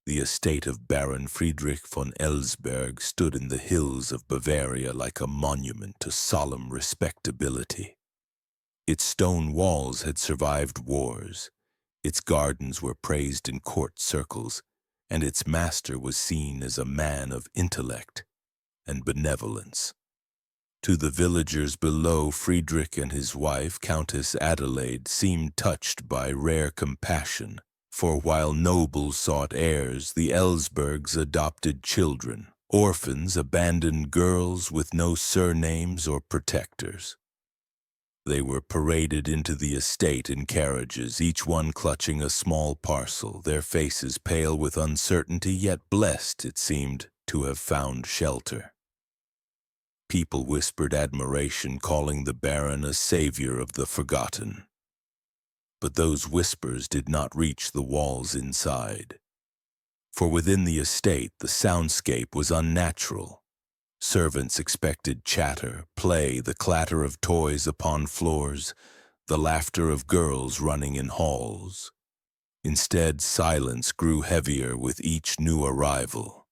The estate of Baron Friedrich von Elsberg stood in the hills of Bavaria like a monument to solemn respectability. Its stone walls had survived wars, its gardens were praised in court circles, and its master was seen as a man of intellect and benevolence. To the villagers below, Friedrich and his wife, Countess Adelaide, seemed touched by rare compassion, for while nobles sought heirs, the Elsbergs adopted children, orphans, abandoned girls with no surnames or protectors. They were paraded into the estate in carriages, each one clutching a small parcel, their faces pale with uncertainty, yet blessed, it seemed, to have found shelter. People whispered admiration, calling the Baron a savior of the forgotten. But those whispers did not reach the walls inside. For within the estate, the soundscape was unnatural. Servants expected chatter, play, the clatter of toys upon floors, the laughter of girls running in halls. Instead, silence grew heavier with each new arrival.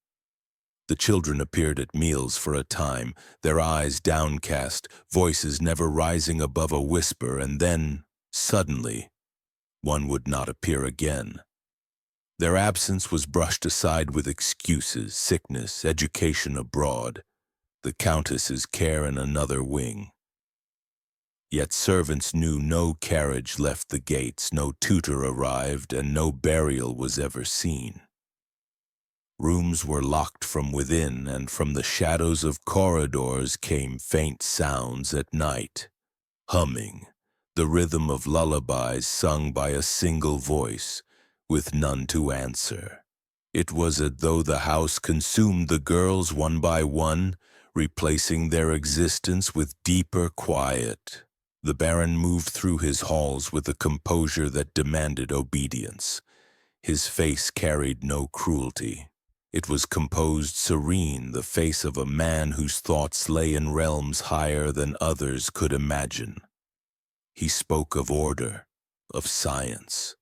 The children appeared at meals for a time, their eyes downcast, voices never rising above a whisper, and then, suddenly, one would not appear again. Their absence was brushed aside with excuses, sickness, education abroad, the Countess's care in another wing. Yet servants knew no carriage left the gates, no tutor arrived, and no burial was ever seen. Rooms were locked from within, and from the shadows of corridors came faint sounds at night, humming, the rhythm of lullabies sung by a single voice, with none to answer. It was as though the house consumed the girls one by one, replacing their existence with deeper quiet. The Baron moved through his halls with a composure that demanded obedience. His face carried no cruelty. It was composed, serene, the face of a man whose thoughts lay in realms higher than others could imagine. He spoke of order, of science,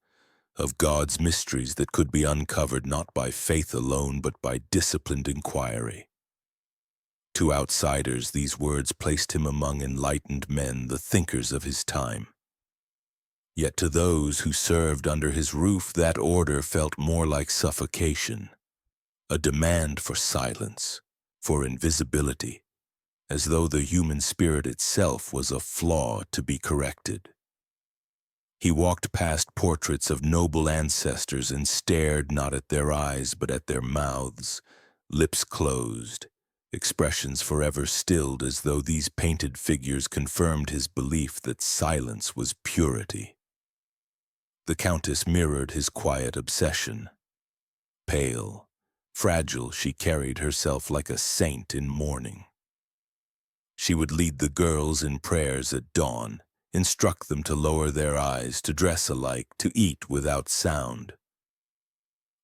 of God's mysteries that could be uncovered not by faith alone but by disciplined inquiry. To outsiders, these words placed him among enlightened men, the thinkers of his time. Yet to those who served under his roof, that order felt more like suffocation, a demand for silence, for invisibility, as though the human spirit itself was a flaw to be corrected. He walked past portraits of noble ancestors and stared not at their eyes but at their mouths, lips closed, expressions forever stilled, as though these painted figures confirmed his belief that silence was purity. The Countess mirrored his quiet obsession. Pale, fragile, she carried herself like a saint in mourning. She would lead the girls in prayers at dawn, instruct them to lower their eyes, to dress alike, to eat without sound.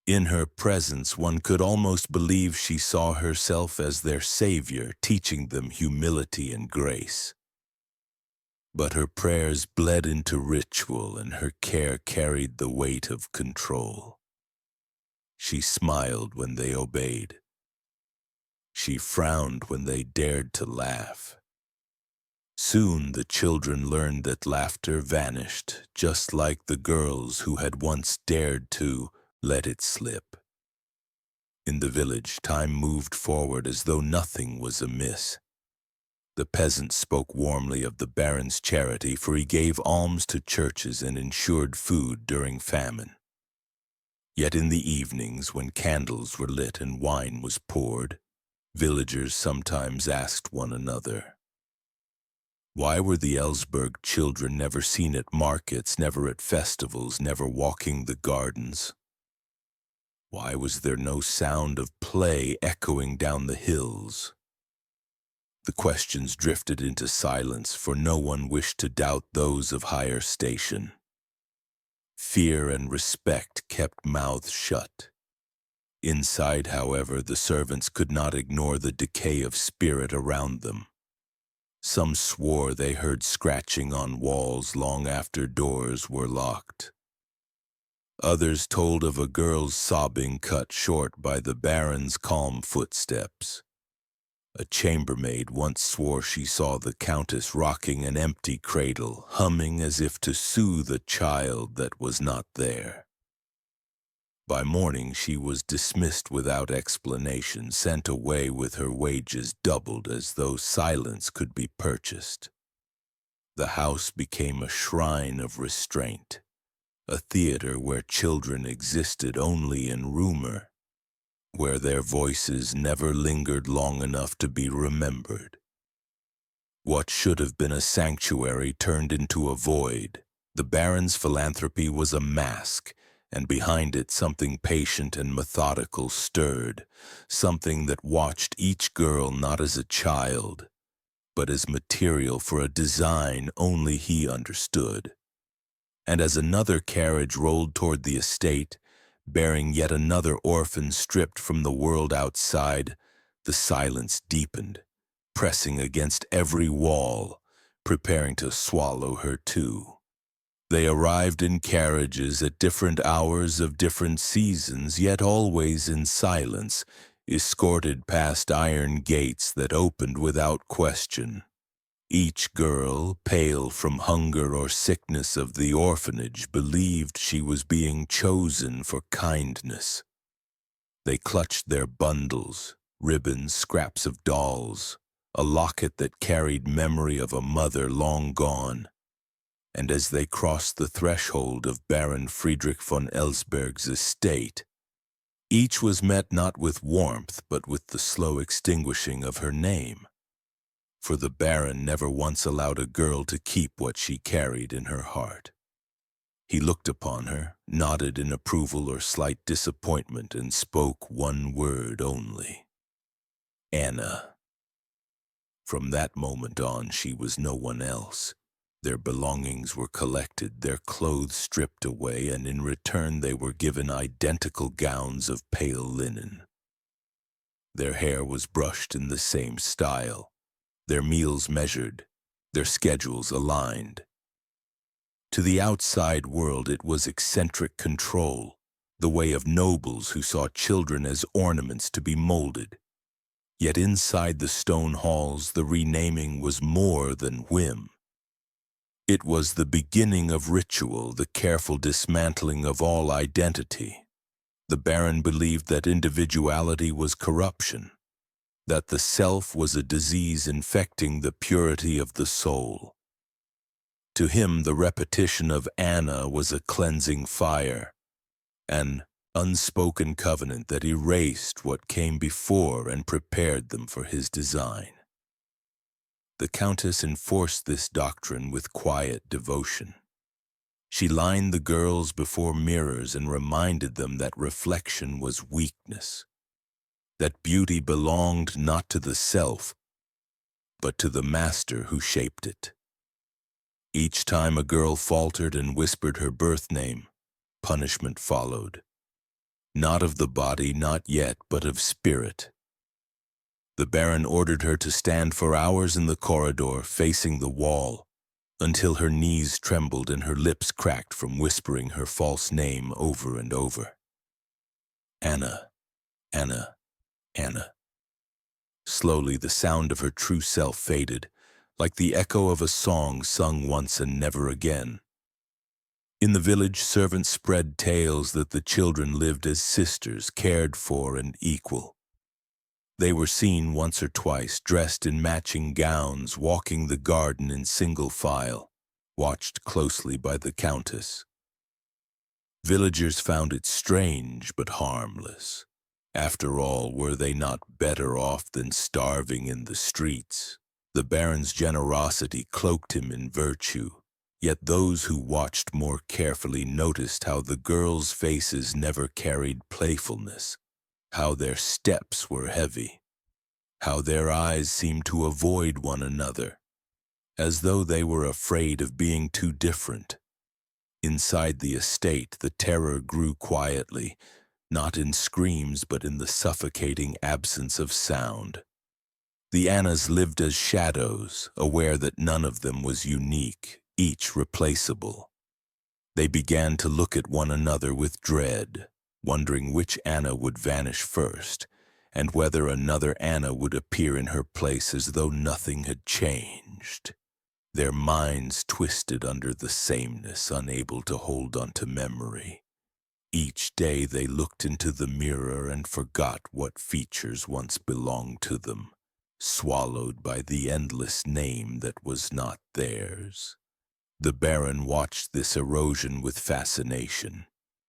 In her presence, one could almost believe she saw herself as their savior, teaching them humility and grace. But her prayers bled into ritual, and her care carried the weight of control. She smiled when they obeyed. She frowned when they dared to laugh. Soon the children learned that laughter vanished, just like the girls who had once dared to let it slip. In the village, time moved forward as though nothing was amiss. The peasants spoke warmly of the Baron's charity, for he gave alms to churches and ensured food during famine. Yet in the evenings, when candles were lit and wine was poured, villagers sometimes asked one another, why were the Elsberg children never seen at markets, never at festivals, never walking the gardens? Why was there no sound of play echoing down the hills? The questions drifted into silence, for no one wished to doubt those of higher station. Fear and respect kept mouths shut. Inside, however, the servants could not ignore the decay of spirit around them. Some swore they heard scratching on walls long after doors were locked. Others told of a girl's sobbing cut short by the Baron's calm footsteps. A chambermaid once swore she saw the Countess rocking an empty cradle, humming as if to soothe a child that was not there. By morning she was dismissed without explanation, sent away with her wages doubled as though silence could be purchased. The house became a shrine of restraint, a theater where children existed only in rumor, where their voices never lingered long enough to be remembered. What should have been a sanctuary turned into a void. The Baron's philanthropy was a mask, and behind it something patient and methodical stirred, something that watched each girl not as a child, but as material for a design only he understood. And as another carriage rolled toward the estate, bearing yet another orphan stripped from the world outside, the silence deepened, pressing against every wall, preparing to swallow her too. They arrived in carriages at different hours of different seasons, yet always in silence, escorted past iron gates that opened without question. Each girl, pale from hunger or sickness of the orphanage, believed she was being chosen for kindness. They clutched their bundles, ribbons, scraps of dolls, a locket that carried memory of a mother long gone. And as they crossed the threshold of Baron Friedrich von Elsberg's estate, each was met not with warmth but with the slow extinguishing of her name. For the Baron never once allowed a girl to keep what she carried in her heart. He looked upon her, nodded in approval or slight disappointment, and spoke one word only: Anna. From that moment on, she was no one else. Their belongings were collected, their clothes stripped away, and in return they were given identical gowns of pale linen. Their hair was brushed in the same style, their meals measured, their schedules aligned. To the outside world it was eccentric control, the way of nobles who saw children as ornaments to be molded. Yet inside the stone halls the renaming was more than whim. It was the beginning of ritual, the careful dismantling of all identity. The Baron believed that individuality was corruption, that the self was a disease infecting the purity of the soul. To him, the repetition of Anna was a cleansing fire, an unspoken covenant that erased what came before and prepared them for his design. The Countess enforced this doctrine with quiet devotion. She lined the girls before mirrors and reminded them that reflection was weakness, that beauty belonged not to the self, but to the master who shaped it. Each time a girl faltered and whispered her birth name, punishment followed. Not of the body, not yet, but of spirit. The Baron ordered her to stand for hours in the corridor, facing the wall, until her knees trembled and her lips cracked from whispering her false name over and over. Anna, Anna, Anna. Slowly the sound of her true self faded, like the echo of a song sung once and never again. In the village, servants spread tales that the children lived as sisters, cared for and equal. They were seen once or twice, dressed in matching gowns, walking the garden in single file, watched closely by the Countess. Villagers found it strange but harmless. After all, were they not better off than starving in the streets? The Baron's generosity cloaked him in virtue, yet those who watched more carefully noticed how the girls' faces never carried playfulness, how their steps were heavy, how their eyes seemed to avoid one another, as though they were afraid of being too different. Inside the estate, the terror grew quietly, not in screams but in the suffocating absence of sound. The Annas lived as shadows, aware that none of them was unique, each replaceable. They began to look at one another with dread, wondering which Anna would vanish first, and whether another Anna would appear in her place as though nothing had changed. Their minds twisted under the sameness, unable to hold on to memory. Each day they looked into the mirror and forgot what features once belonged to them, swallowed by the endless name that was not theirs. The Baron watched this erosion with fascination.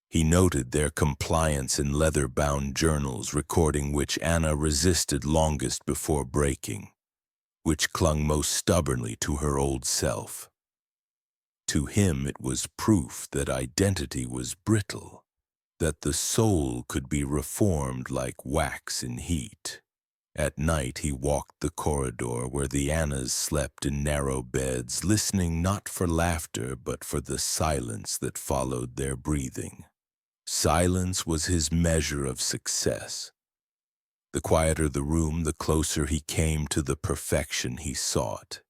He noted their compliance in leather-bound journals recording which Anna resisted longest before breaking, which clung most stubbornly to her old self. To him it was proof that identity was brittle, that the soul could be reformed like wax in heat. At night he walked the corridor where the Annas slept in narrow beds, listening not for laughter but for the silence that followed their breathing. Silence was his measure of success. The quieter the room, the closer he came to the perfection he sought.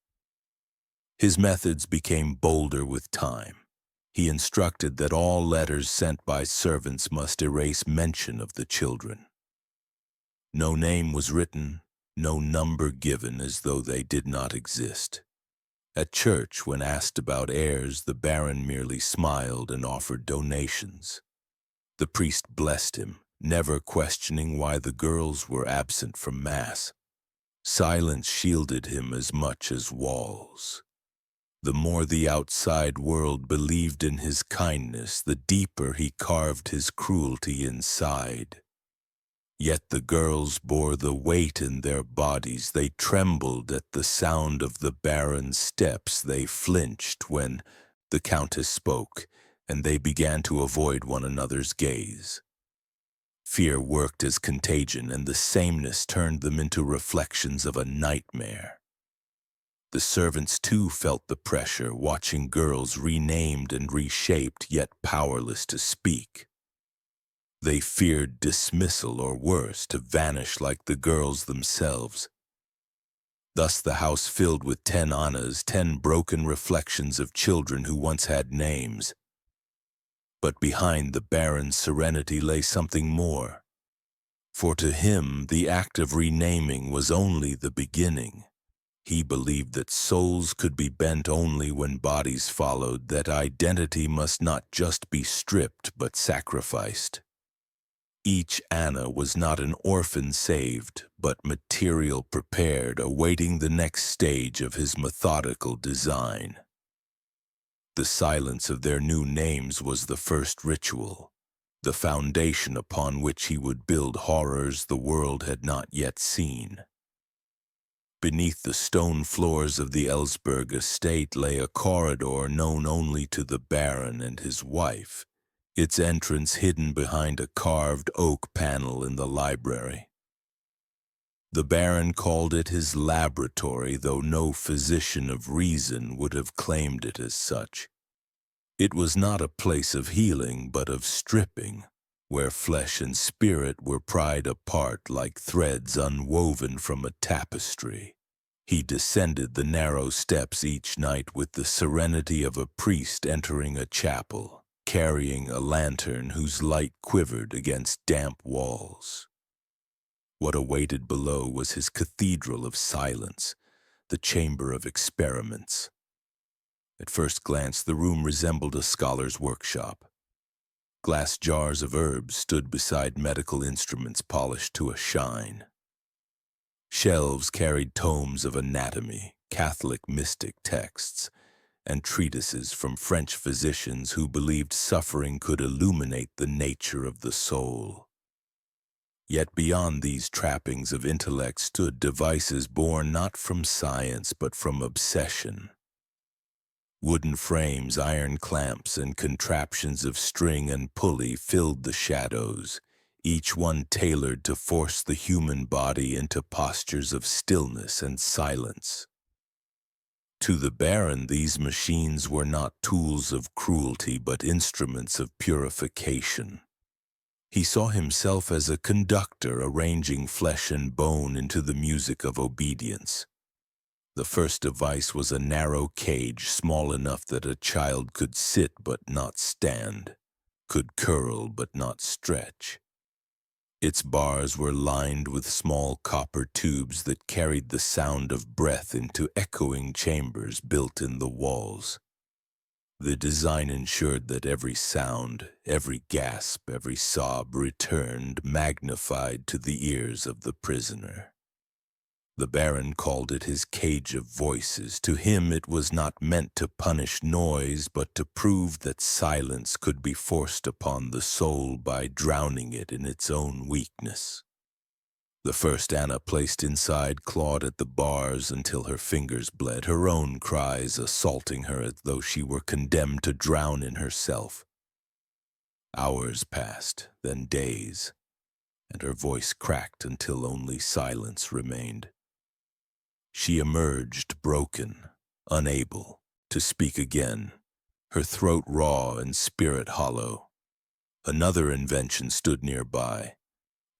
His methods became bolder with time. He instructed that all letters sent by servants must erase mention of the children. No name was written, no number given as though they did not exist. At church, when asked about heirs, the Baron merely smiled and offered donations. The priest blessed him, never questioning why the girls were absent from Mass. Silence shielded him as much as walls. The more the outside world believed in his kindness, the deeper he carved his cruelty inside. Yet the girls bore the weight in their bodies. They trembled at the sound of the Baron's steps. They flinched when the Countess spoke, and they began to avoid one another's gaze. Fear worked as contagion, and the sameness turned them into reflections of a nightmare. The servants too felt the pressure, watching girls renamed and reshaped, yet powerless to speak. They feared dismissal or worse, to vanish like the girls themselves. Thus the house filled with 10 Annas, 10 broken reflections of children who once had names. But behind the Baron's serenity lay something more. For to him, the act of renaming was only the beginning. He believed that souls could be bent only when bodies followed, that identity must not just be stripped but sacrificed. Each Anna was not an orphan saved, but material prepared, awaiting the next stage of his methodical design. The silence of their new names was the first ritual, the foundation upon which he would build horrors the world had not yet seen. Beneath the stone floors of the Elsberg estate lay a corridor known only to the Baron and his wife, its entrance hidden behind a carved oak panel in the library. The Baron called it his laboratory, though no physician of reason would have claimed it as such. It was not a place of healing, but of stripping, where flesh and spirit were pried apart like threads unwoven from a tapestry. He descended the narrow steps each night with the serenity of a priest entering a chapel, carrying a lantern whose light quivered against damp walls. What awaited below was his cathedral of silence, the chamber of experiments. At first glance, the room resembled a scholar's workshop. Glass jars of herbs stood beside medical instruments polished to a shine. Shelves carried tomes of anatomy, Catholic mystic texts, and treatises from French physicians who believed suffering could illuminate the nature of the soul. Yet beyond these trappings of intellect stood devices born not from science but from obsession. Wooden frames, iron clamps, and contraptions of string and pulley filled the shadows, each one tailored to force the human body into postures of stillness and silence. To the Baron, these machines were not tools of cruelty but instruments of purification. He saw himself as a conductor arranging flesh and bone into the music of obedience. The first device was a narrow cage small enough that a child could sit but not stand, could curl but not stretch. Its bars were lined with small copper tubes that carried the sound of breath into echoing chambers built in the walls. The design ensured that every sound, every gasp, every sob returned magnified to the ears of the prisoner. The Baron called it his cage of voices. To him it was not meant to punish noise, but to prove that silence could be forced upon the soul by drowning it in its own weakness. The first Anna placed inside clawed at the bars until her fingers bled, her own cries assaulting her as though she were condemned to drown in herself. Hours passed, then days, and her voice cracked until only silence remained. She emerged broken, unable to speak again, her throat raw and spirit hollow. Another invention stood nearby,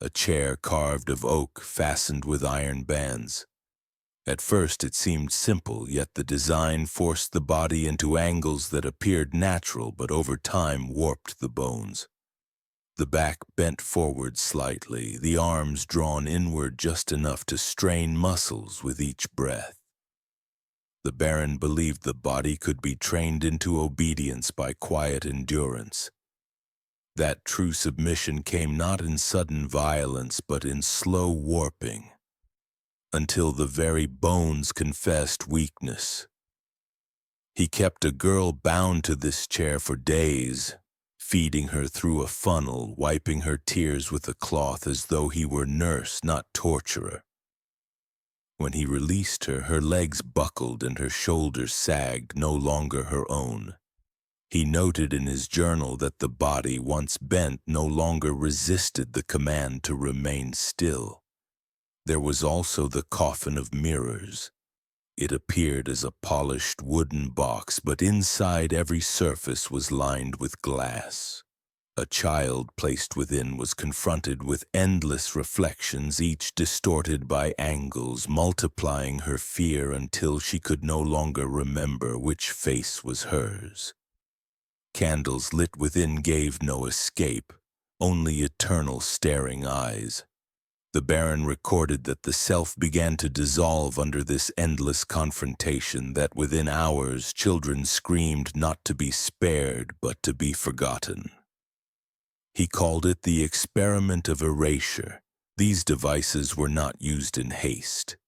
a chair carved of oak fastened with iron bands. At first it seemed simple, yet the design forced the body into angles that appeared natural but over time warped the bones. The back bent forward slightly, the arms drawn inward just enough to strain muscles with each breath. The Baron believed the body could be trained into obedience by quiet endurance. That true submission came not in sudden violence, but in slow warping, until the very bones confessed weakness. He kept a girl bound to this chair for days, feeding her through a funnel, wiping her tears with a cloth as though he were nurse, not torturer. When he released her, her legs buckled and her shoulders sagged, no longer her own. He noted in his journal that the body, once bent, no longer resisted the command to remain still. There was also the coffin of mirrors. It appeared as a polished wooden box, but inside every surface was lined with glass. A child placed within was confronted with endless reflections, each distorted by angles, multiplying her fear until she could no longer remember which face was hers. Candles lit within gave no escape, only eternal staring eyes. The Baron recorded that the self began to dissolve under this endless confrontation, that within hours children screamed not to be spared but to be forgotten. He called it the experiment of erasure. These devices were not used in haste.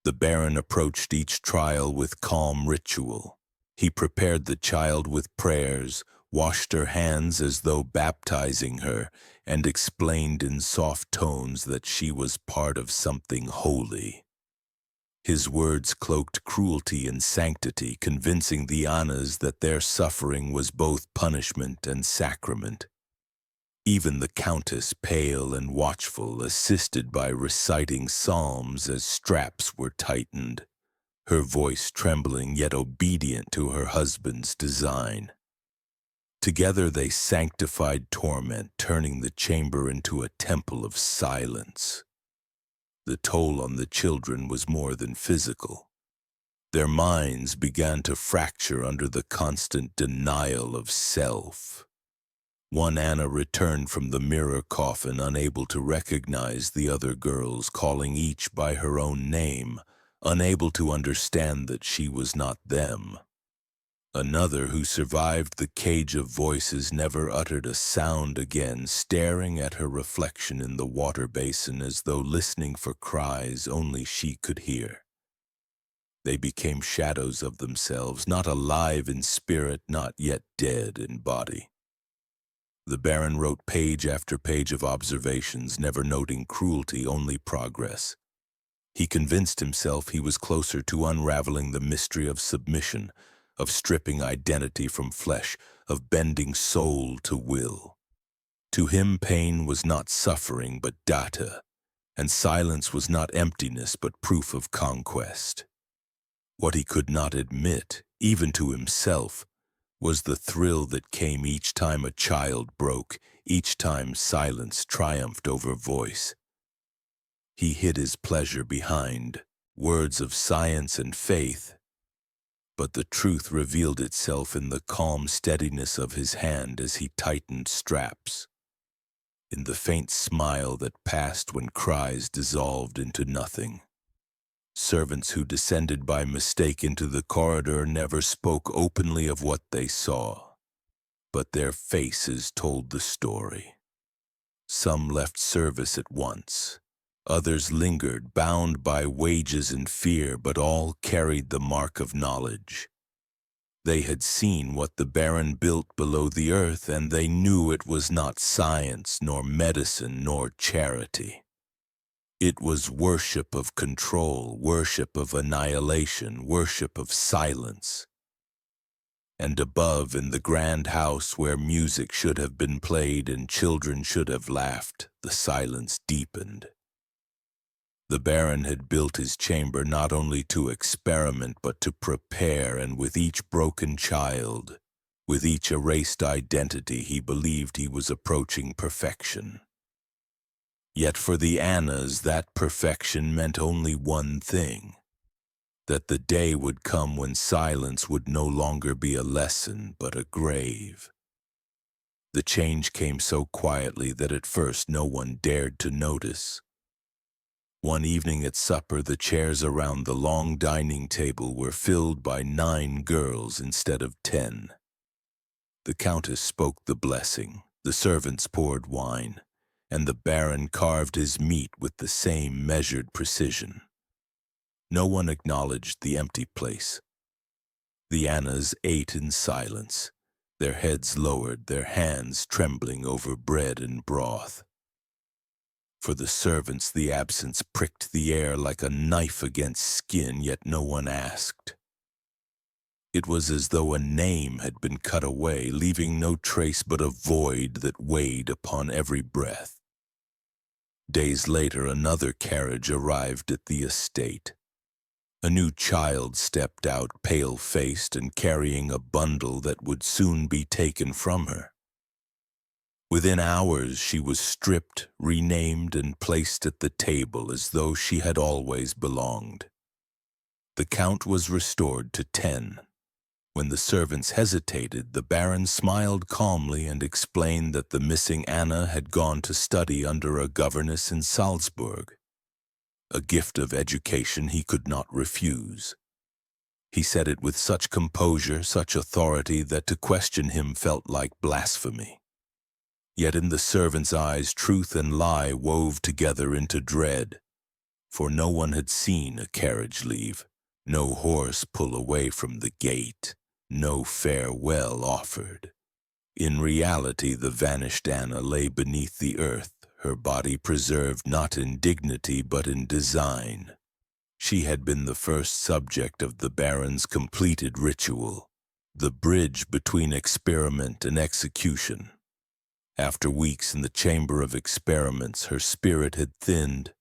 The Baron approached each trial with calm ritual. He prepared the child with prayers, washed her hands as though baptizing her, and explained in soft tones that she was part of something holy. His words cloaked cruelty and sanctity, convincing the Annas that their suffering was both punishment and sacrament. Even the Countess, pale and watchful, assisted by reciting psalms as straps were tightened, her voice trembling yet obedient to her husband's design. Together they sanctified torment, turning the chamber into a temple of silence. The toll on the children was more than physical. Their minds began to fracture under the constant denial of self. One Anna returned from the mirror coffin, unable to recognize the other girls, calling each by her own name, unable to understand that she was not them. Another, who survived the cage of voices, never uttered a sound again, staring at her reflection in the water basin as though listening for cries only she could hear. They became shadows of themselves, not alive in spirit, not yet dead in body. The Baron wrote page after page of observations, never noting cruelty, only progress. He convinced himself he was closer to unraveling the mystery of submission, of stripping identity from flesh, of bending soul to will. To him, pain was not suffering but data, and silence was not emptiness but proof of conquest. What he could not admit, even to himself, was the thrill that came each time a child broke, each time silence triumphed over voice. He hid his pleasure behind words of science and faith, but the truth revealed itself in the calm steadiness of his hand as he tightened straps, in the faint smile that passed when cries dissolved into nothing. Servants who descended by mistake into the corridor never spoke openly of what they saw, but their faces told the story. Some left service at once. Others lingered, bound by wages and fear, but all carried the mark of knowledge. They had seen what the Baron built below the earth, and they knew it was not science, nor medicine, nor charity. It was worship of control, worship of annihilation, worship of silence. And above, in the grand house where music should have been played and children should have laughed, the silence deepened. The Baron had built his chamber not only to experiment but to prepare, and with each broken child, with each erased identity, he believed he was approaching perfection. Yet for the Annas, that perfection meant only one thing: that the day would come when silence would no longer be a lesson but a grave. The change came so quietly that at first no one dared to notice. One evening at supper, the chairs around the long dining table were filled by 9 girls instead of 10. The Countess spoke the blessing, the servants poured wine, and the Baron carved his meat with the same measured precision. No one acknowledged the empty place. The Annas ate in silence, their heads lowered, their hands trembling over bread and broth. For the servants, the absence pricked the air like a knife against skin, yet no one asked. It was as though a name had been cut away, leaving no trace but a void that weighed upon every breath. Days later, another carriage arrived at the estate. A new child stepped out, pale-faced and carrying a bundle that would soon be taken from her. Within hours, she was stripped, renamed, and placed at the table as though she had always belonged. The Count was restored to 10. When the servants hesitated, the Baron smiled calmly and explained that the missing Anna had gone to study under a governess in Salzburg, a gift of education he could not refuse. He said it with such composure, such authority, that to question him felt like blasphemy. Yet in the servants' eyes, truth and lie wove together into dread, for no one had seen a carriage leave, no horse pull away from the gate, no farewell offered. In reality, the vanished Anna lay beneath the earth, her body preserved not in dignity but in design. She had been the first subject of the Baron's completed ritual, the bridge between experiment and execution. After weeks in the chamber of experiments, her spirit had thinned,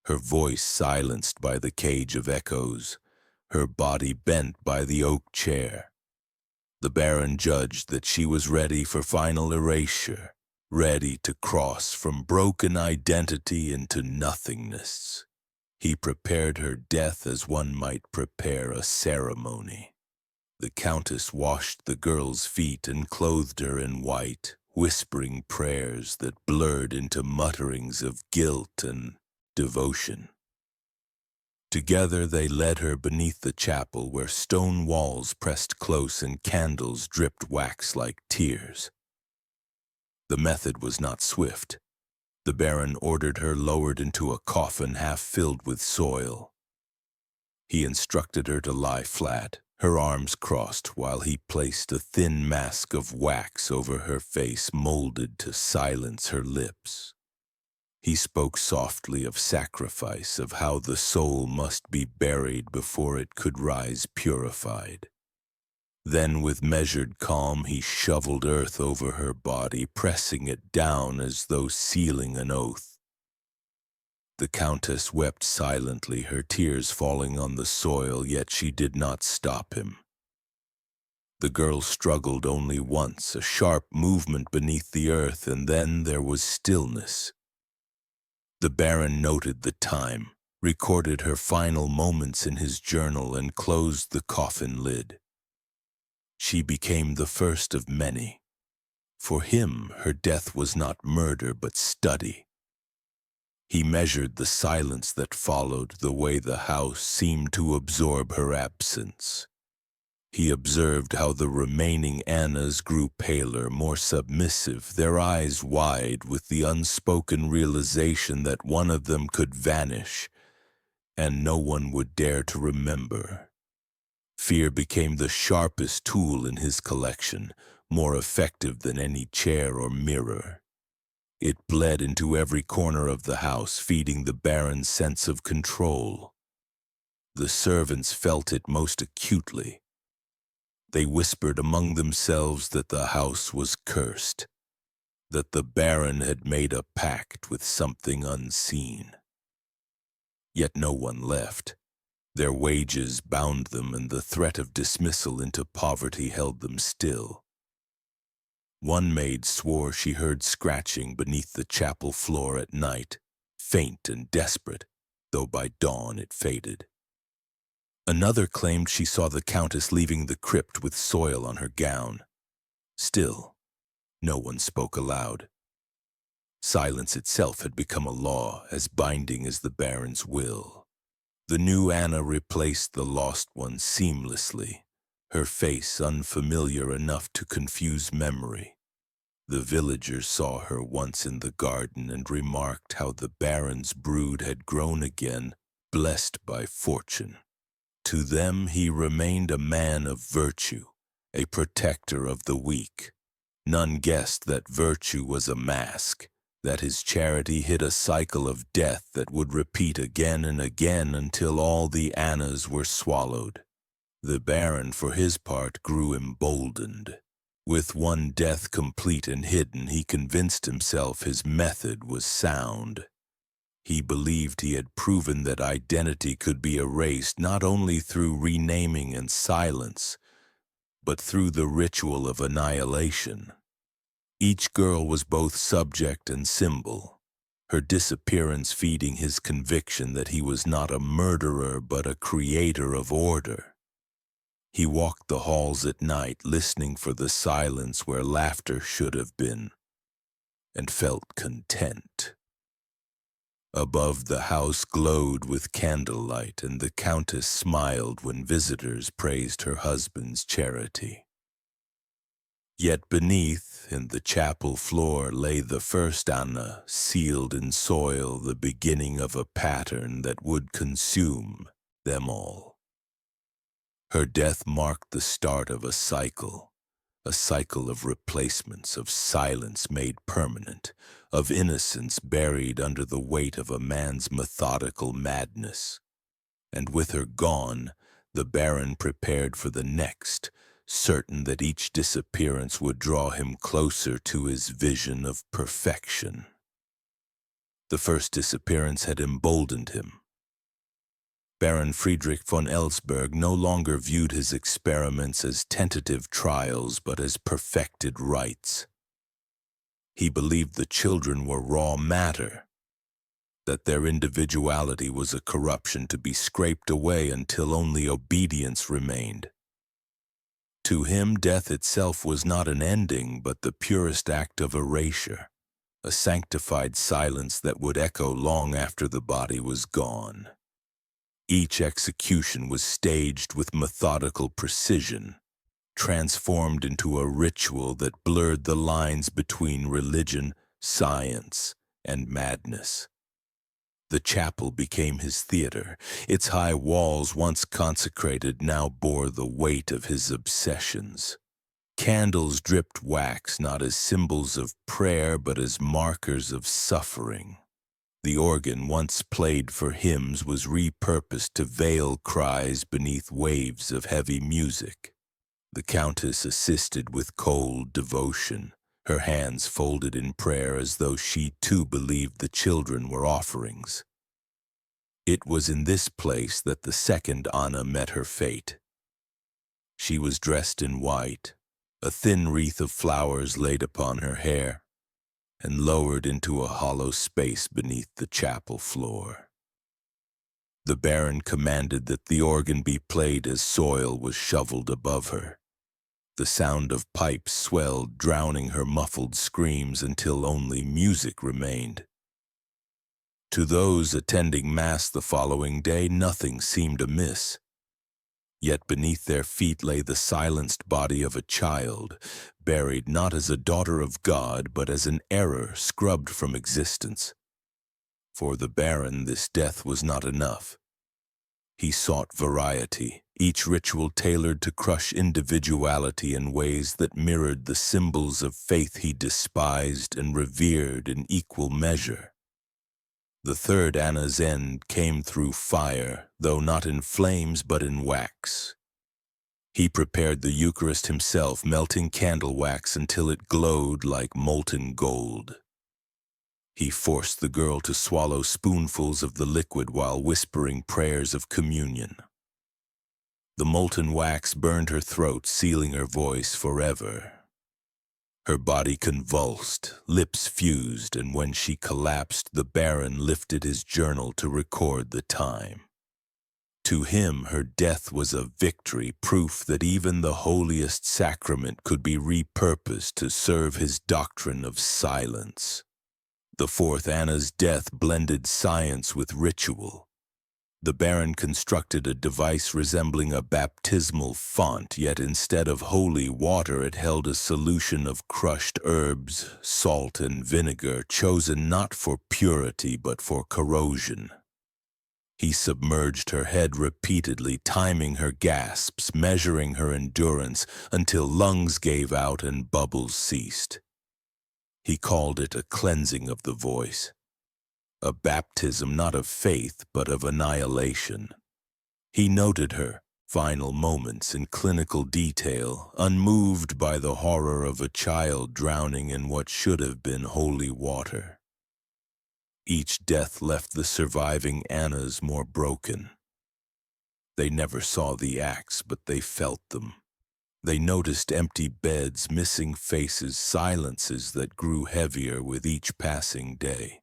her voice silenced by the cage of echoes, her body bent by the oak chair. The Baron judged that she was ready for final erasure, ready to cross from broken identity into nothingness. He prepared her death as one might prepare a ceremony. The Countess washed the girl's feet and clothed her in white, whispering prayers that blurred into mutterings of guilt and devotion. Together they led her beneath the chapel, where stone walls pressed close and candles dripped wax like tears. The method was not swift. The Baron ordered her lowered into a coffin half filled with soil. He instructed her to lie flat, her arms crossed, while he placed a thin mask of wax over her face, molded to silence her lips. He spoke softly of sacrifice, of how the soul must be buried before it could rise purified. Then, with measured calm, he shoveled earth over her body, pressing it down as though sealing an oath. The Countess wept silently, her tears falling on the soil, yet she did not stop him. The girl struggled only once, a sharp movement beneath the earth, and then there was stillness. The Baron noted the time, recorded her final moments in his journal, and closed the coffin lid. She became the first of many. For him, her death was not murder but study. He measured the silence that followed, the way the house seemed to absorb her absence. He observed how the remaining Annas grew paler, more submissive, their eyes wide with the unspoken realization that one of them could vanish, and no one would dare to remember. Fear became the sharpest tool in his collection, more effective than any chair or mirror. It bled into every corner of the house, feeding the Baron's sense of control. The servants felt it most acutely. They whispered among themselves that the house was cursed, that the Baron had made a pact with something unseen. Yet no one left. Their wages bound them, and the threat of dismissal into poverty held them still. One maid swore she heard scratching beneath the chapel floor at night, faint and desperate, though by dawn it faded. Another claimed she saw the Countess leaving the crypt with soil on her gown. Still, no one spoke aloud. Silence itself had become a law, as binding as the Baron's will. The new Anna replaced the lost one seamlessly, her face unfamiliar enough to confuse memory. The villagers saw her once in the garden and remarked how the Baron's brood had grown again, blessed by fortune. To them he remained a man of virtue, a protector of the weak. None guessed that virtue was a mask, that his charity hid a cycle of death that would repeat again and again until all the Annas were swallowed. The Baron, for his part, grew emboldened. With one death complete and hidden, he convinced himself his method was sound. He believed he had proven that identity could be erased not only through renaming and silence, but through the ritual of annihilation. Each girl was both subject and symbol, her disappearance feeding his conviction that he was not a murderer but a creator of order. He walked the halls at night, listening for the silence where laughter should have been, and felt content. Above, the house glowed with candlelight, and the Countess smiled when visitors praised her husband's charity. Yet beneath, in the chapel floor, lay the first Anna, sealed in soil, the beginning of a pattern that would consume them all. Her death marked the start of a cycle of replacements, of silence made permanent, of innocence buried under the weight of a man's methodical madness. And with her gone, the Baron prepared for the next, certain that each disappearance would draw him closer to his vision of perfection. The first disappearance had emboldened him. Baron Friedrich von Elsberg no longer viewed his experiments as tentative trials but as perfected rites. He believed the children were raw matter, that their individuality was a corruption to be scraped away until only obedience remained. To him, death itself was not an ending, but the purest act of erasure, a sanctified silence that would echo long after the body was gone. Each execution was staged with methodical precision, transformed into a ritual that blurred the lines between religion, science, and madness. The chapel became his theater. Its high walls, once consecrated, now bore the weight of his obsessions. Candles dripped wax not as symbols of prayer but as markers of suffering. The organ, once played for hymns, was repurposed to veil cries beneath waves of heavy music. The Countess assisted with cold devotion, her hands folded in prayer as though she too believed the children were offerings. It was in this place that the second Anna met her fate. She was dressed in white, a thin wreath of flowers laid upon her hair, and lowered into a hollow space beneath the chapel floor. The Baron commanded that the organ be played as soil was shoveled above her. The sound of pipes swelled, drowning her muffled screams until only music remained. To those attending Mass the following day, nothing seemed amiss. Yet beneath their feet lay the silenced body of a child, buried not as a daughter of God, but as an error scrubbed from existence. For the Baron, this death was not enough. He sought variety, each ritual tailored to crush individuality in ways that mirrored the symbols of faith he despised and revered in equal measure. The third Anna's end came through fire, though not in flames but in wax. He prepared the Eucharist himself, melting candle wax until it glowed like molten gold. He forced the girl to swallow spoonfuls of the liquid while whispering prayers of communion. The molten wax burned her throat, sealing her voice forever. Her body convulsed, lips fused, and when she collapsed, the Baron lifted his journal to record the time. To him, her death was a victory, proof that even the holiest sacrament could be repurposed to serve his doctrine of silence. The fourth Anna's death blended science with ritual. The Baron constructed a device resembling a baptismal font, yet instead of holy water it held a solution of crushed herbs, salt, and vinegar, chosen not for purity but for corrosion. He submerged her head repeatedly, timing her gasps, measuring her endurance, until lungs gave out and bubbles ceased. He called it a cleansing of the voice, a baptism not of faith but of annihilation. He noted her final moments in clinical detail, unmoved by the horror of a child drowning in what should have been holy water. Each death left the surviving Annas more broken. They never saw the acts, but they felt them. They noticed empty beds, missing faces, silences that grew heavier with each passing day.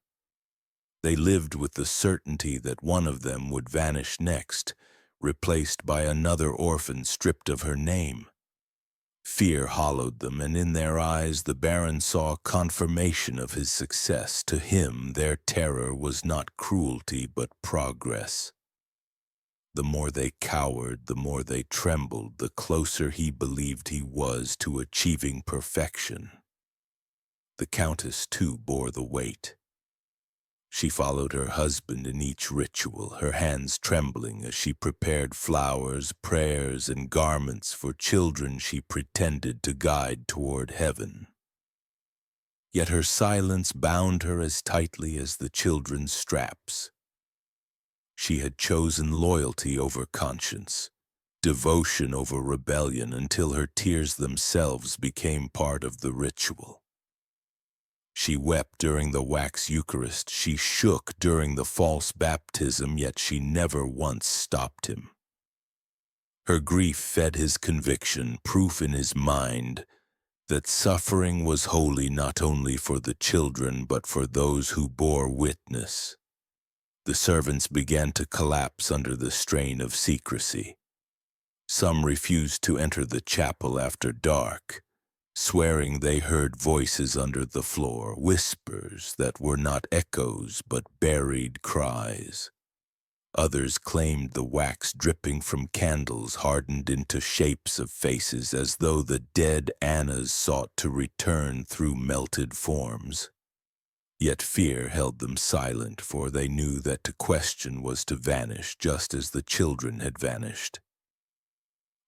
They lived with the certainty that one of them would vanish next, replaced by another orphan stripped of her name. Fear hollowed them, and in their eyes the Baron saw confirmation of his success. To him, their terror was not cruelty but progress. The more they cowered, the more they trembled, the closer he believed he was to achieving perfection. The Countess, too, bore the weight. She followed her husband in each ritual, her hands trembling as she prepared flowers, prayers, and garments for children she pretended to guide toward heaven. Yet her silence bound her as tightly as the children's straps. She had chosen loyalty over conscience, devotion over rebellion, until her tears themselves became part of the ritual. She wept during the wax Eucharist, she shook during the false baptism, yet she never once stopped him. Her grief fed his conviction, proof in his mind that suffering was holy not only for the children but for those who bore witness. The servants began to collapse under the strain of secrecy. Some refused to enter the chapel after dark, swearing they heard voices under the floor, whispers that were not echoes but buried cries. Others claimed the wax dripping from candles hardened into shapes of faces, as though the dead Annas sought to return through melted forms. Yet fear held them silent, for they knew that to question was to vanish, just as the children had vanished.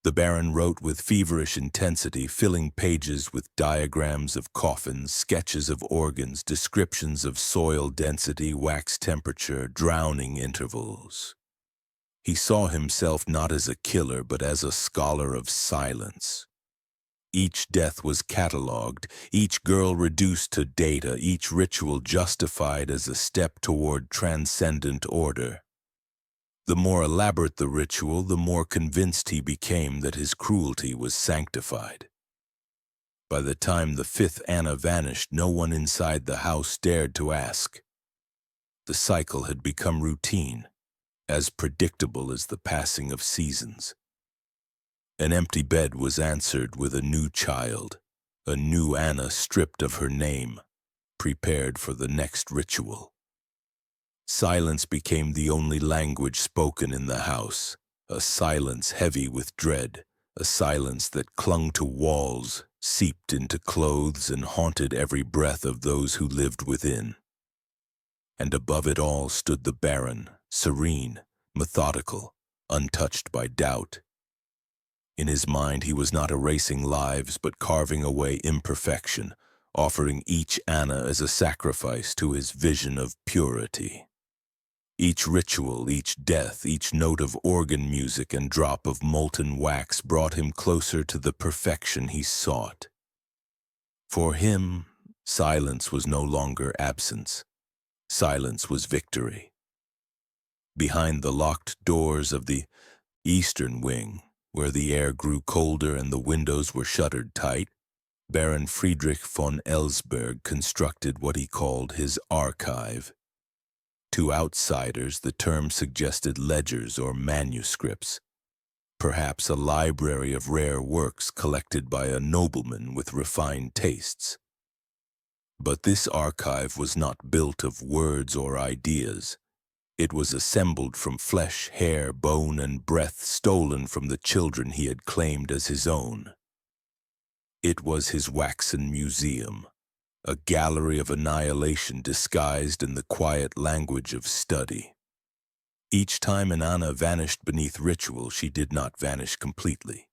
The Baron wrote with feverish intensity, filling pages with diagrams of coffins, sketches of organs, descriptions of soil density, wax temperature, drowning intervals. He saw himself not as a killer, but as a scholar of silence. Each death was catalogued, each girl reduced to data, each ritual justified as a step toward transcendent order. The more elaborate the ritual, the more convinced he became that his cruelty was sanctified. By the time the fifth Anna vanished, no one inside the house dared to ask. The cycle had become routine. as predictable as the passing of seasons. An empty bed was answered with a new child, a new Anna stripped of her name, prepared for the next ritual. Silence became the only language spoken in the house, a silence heavy with dread, a silence that clung to walls, seeped into clothes, and haunted every breath of those who lived within. And above it all stood the Baron, serene, methodical, untouched by doubt. In his mind he was not erasing lives but carving away imperfection, offering each Anna as a sacrifice to his vision of purity. Each ritual, each death, each note of organ music and drop of molten wax brought him closer to the perfection he sought. For him, silence was no longer absence. Silence was victory. Behind the locked doors of the eastern wing, where the air grew colder and the windows were shuttered tight, Baron Friedrich von Elsberg constructed what he called his archive. To outsiders, the term suggested ledgers or manuscripts, perhaps a library of rare works collected by a nobleman with refined tastes. But this archive was not built of words or ideas. It was assembled from flesh, hair, bone, and breath stolen from the children he had claimed as his own. It was his waxen museum, a gallery of annihilation disguised in the quiet language of study. Each time an Anna vanished beneath ritual, she did not vanish completely.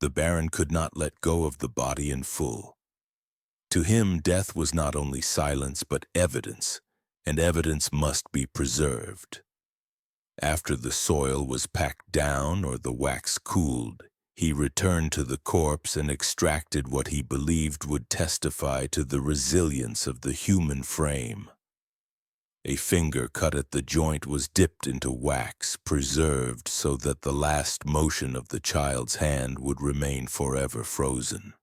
The Baron could not let go of the body in full. To him, death was not only silence but evidence, and evidence must be preserved. After the soil was packed down or the wax cooled, he returned to the corpse and extracted what he believed would testify to the resilience of the human frame. A finger cut at the joint was dipped into wax, preserved so that the last motion of the child's hand would remain forever frozen.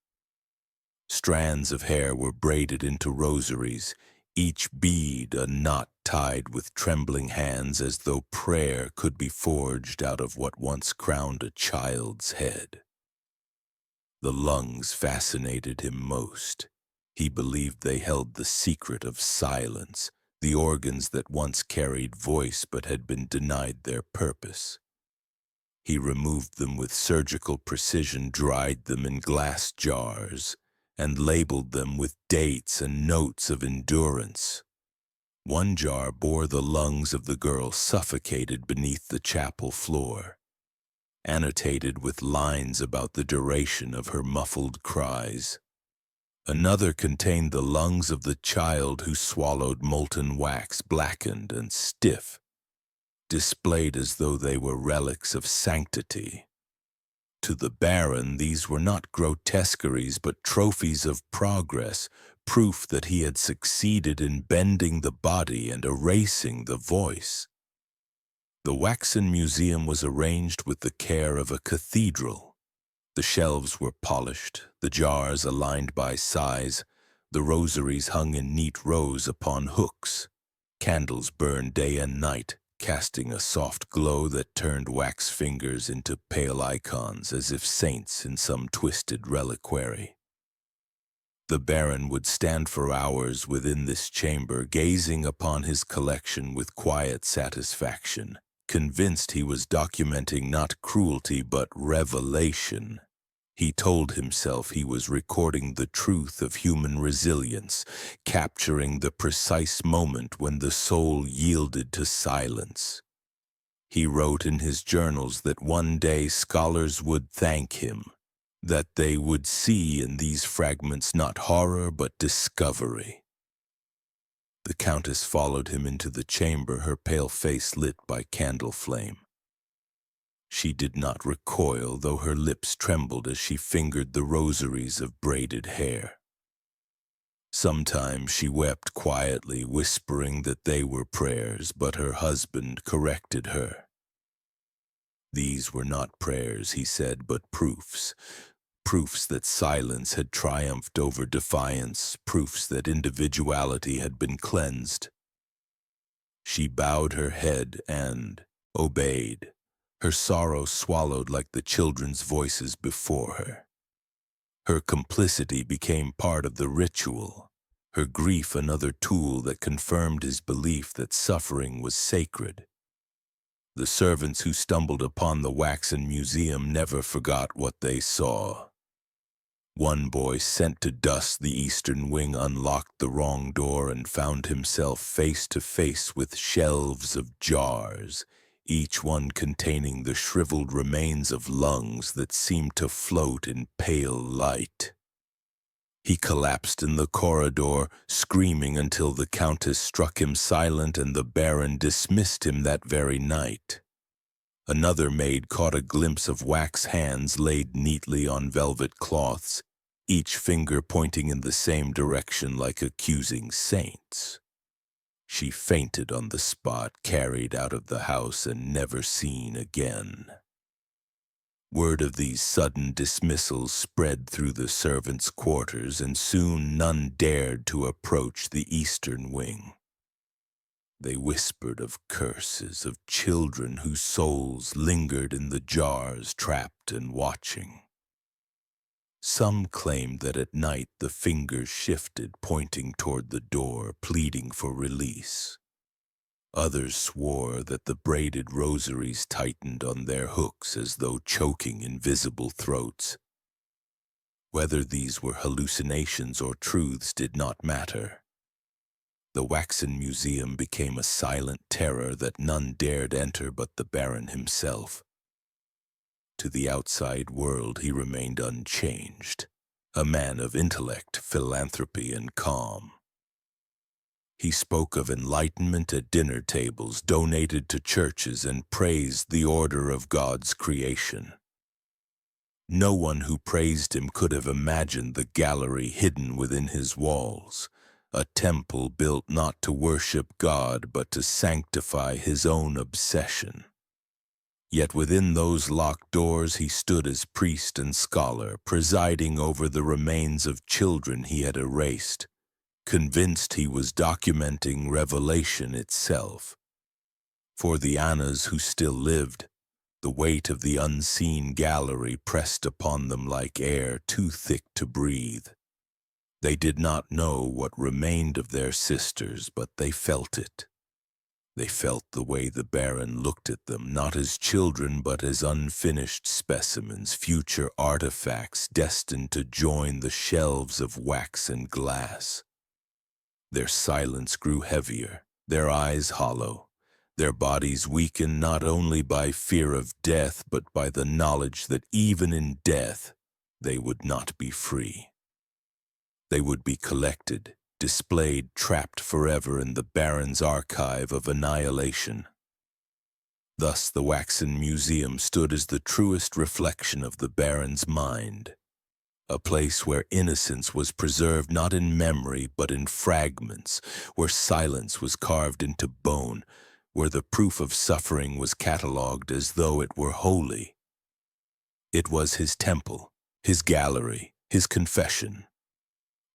Strands of hair were braided into rosaries, each bead a knot tied with trembling hands as though prayer could be forged out of what once crowned a child's head. The lungs fascinated him most. He believed they held the secret of silence, the organs that once carried voice but had been denied their purpose. He removed them with surgical precision, dried them in glass jars, and labeled them with dates and notes of endurance. One jar bore the lungs of the girl suffocated beneath the chapel floor, annotated with lines about the duration of her muffled cries. Another contained the lungs of the child who swallowed molten wax, blackened and stiff, displayed as though they were relics of sanctity. To the Baron, these were not grotesqueries but trophies of progress, proof that he had succeeded in bending the body and erasing the voice. The waxen museum was arranged with the care of a cathedral. The shelves were polished, the jars aligned by size, the rosaries hung in neat rows upon hooks. Candles burned day and night, casting a soft glow that turned wax fingers into pale icons as if saints in some twisted reliquary. The Baron would stand for hours within this chamber, gazing upon his collection with quiet satisfaction, convinced he was documenting not cruelty but revelation. He told himself he was recording the truth of human resilience, capturing the precise moment when the soul yielded to silence. He wrote in his journals that one day scholars would thank him, that they would see in these fragments not horror but discovery. The Countess followed him into the chamber, her pale face lit by candle flame. She did not recoil, though her lips trembled as she fingered the rosaries of braided hair. Sometimes she wept quietly, whispering that they were prayers, but her husband corrected her. These were not prayers, he said, but proofs. Proofs that silence had triumphed over defiance, proofs that individuality had been cleansed. She She bowed her head and obeyed, her sorrow swallowed like the children's voices before her. Her complicity became part of the ritual, her grief another tool that confirmed his belief that suffering was sacred. The servants who stumbled upon the waxen museum never forgot what they saw. One boy sent to dust the eastern wing unlocked the wrong door and found himself face to face with shelves of jars, each one containing the shriveled remains of lungs that seemed to float in pale light. He collapsed in the corridor, screaming until the Countess struck him silent and the Baron dismissed him that very night. Another maid caught a glimpse of wax hands laid neatly on velvet cloths, each finger pointing in the same direction like accusing saints. She fainted on the spot, carried out of the house and never seen again. Word of these sudden dismissals spread through the servants' quarters, and soon none dared to approach the eastern wing. They whispered of curses, of children whose souls lingered in the jars, trapped and watching. Some claimed that at night the fingers shifted, pointing toward the door, pleading for release. Others swore that the braided rosaries tightened on their hooks as though choking invisible throats. Whether these were hallucinations or truths did not matter. The waxen museum became a silent terror that none dared enter but the Baron himself. To the outside world he remained unchanged, a man of intellect, philanthropy, and calm. He spoke of enlightenment at dinner tables, donated to churches, and praised the order of God's creation. No one who praised him could have imagined the gallery hidden within his walls, a temple built not to worship God but to sanctify his own obsession. Yet within those locked doors he stood as priest and scholar, presiding over the remains of children he had erased, convinced he was documenting revelation itself. For the Annas who still lived, the weight of the unseen gallery pressed upon them like air too thick to breathe. They did not know what remained of their sisters, but they felt it. They felt the way the Baron looked at them, not as children but as unfinished specimens, future artifacts destined to join the shelves of wax and glass. Their silence grew heavier, their eyes hollow, their bodies weakened not only by fear of death but by the knowledge that even in death they would not be free. They would be collected, displayed, trapped forever in the Baron's archive of annihilation. Thus the waxen museum stood as the truest reflection of the Baron's mind, a place where innocence was preserved not in memory but in fragments, where silence was carved into bone, where the proof of suffering was catalogued as though it were holy. It was his temple, his gallery, his confession.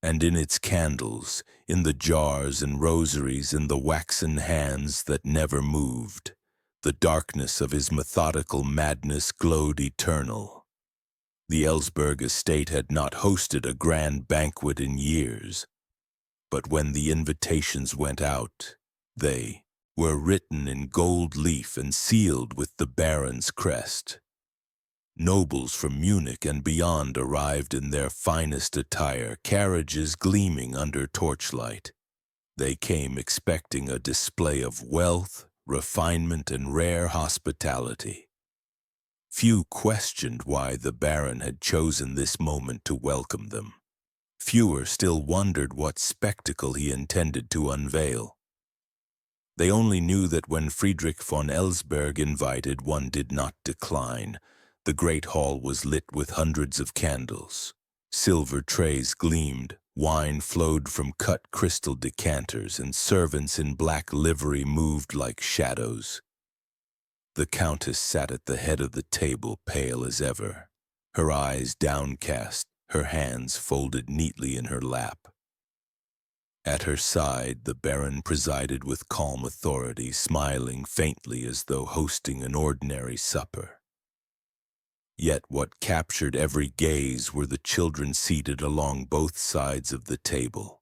And in its candles, in the jars and rosaries, in the waxen hands that never moved, the darkness of his methodical madness glowed eternal. The Elsberg estate had not hosted a grand banquet in years, but when the invitations went out, they were written in gold leaf and sealed with the Baron's crest. Nobles from Munich and beyond arrived in their finest attire, carriages gleaming under torchlight. They came expecting a display of wealth, refinement, and rare hospitality. Few questioned why the Baron had chosen this moment to welcome them. Fewer still wondered what spectacle he intended to unveil. They only knew that when Friedrich von Elsberg invited, one did not decline. The great hall was lit with hundreds of candles. Silver trays gleamed, wine flowed from cut crystal decanters, and servants in black livery moved like shadows. The Countess sat at the head of the table, pale as ever, her eyes downcast, her hands folded neatly in her lap. At her side, the Baron presided with calm authority, smiling faintly as though hosting an ordinary supper. Yet what captured every gaze were the children seated along both sides of the table.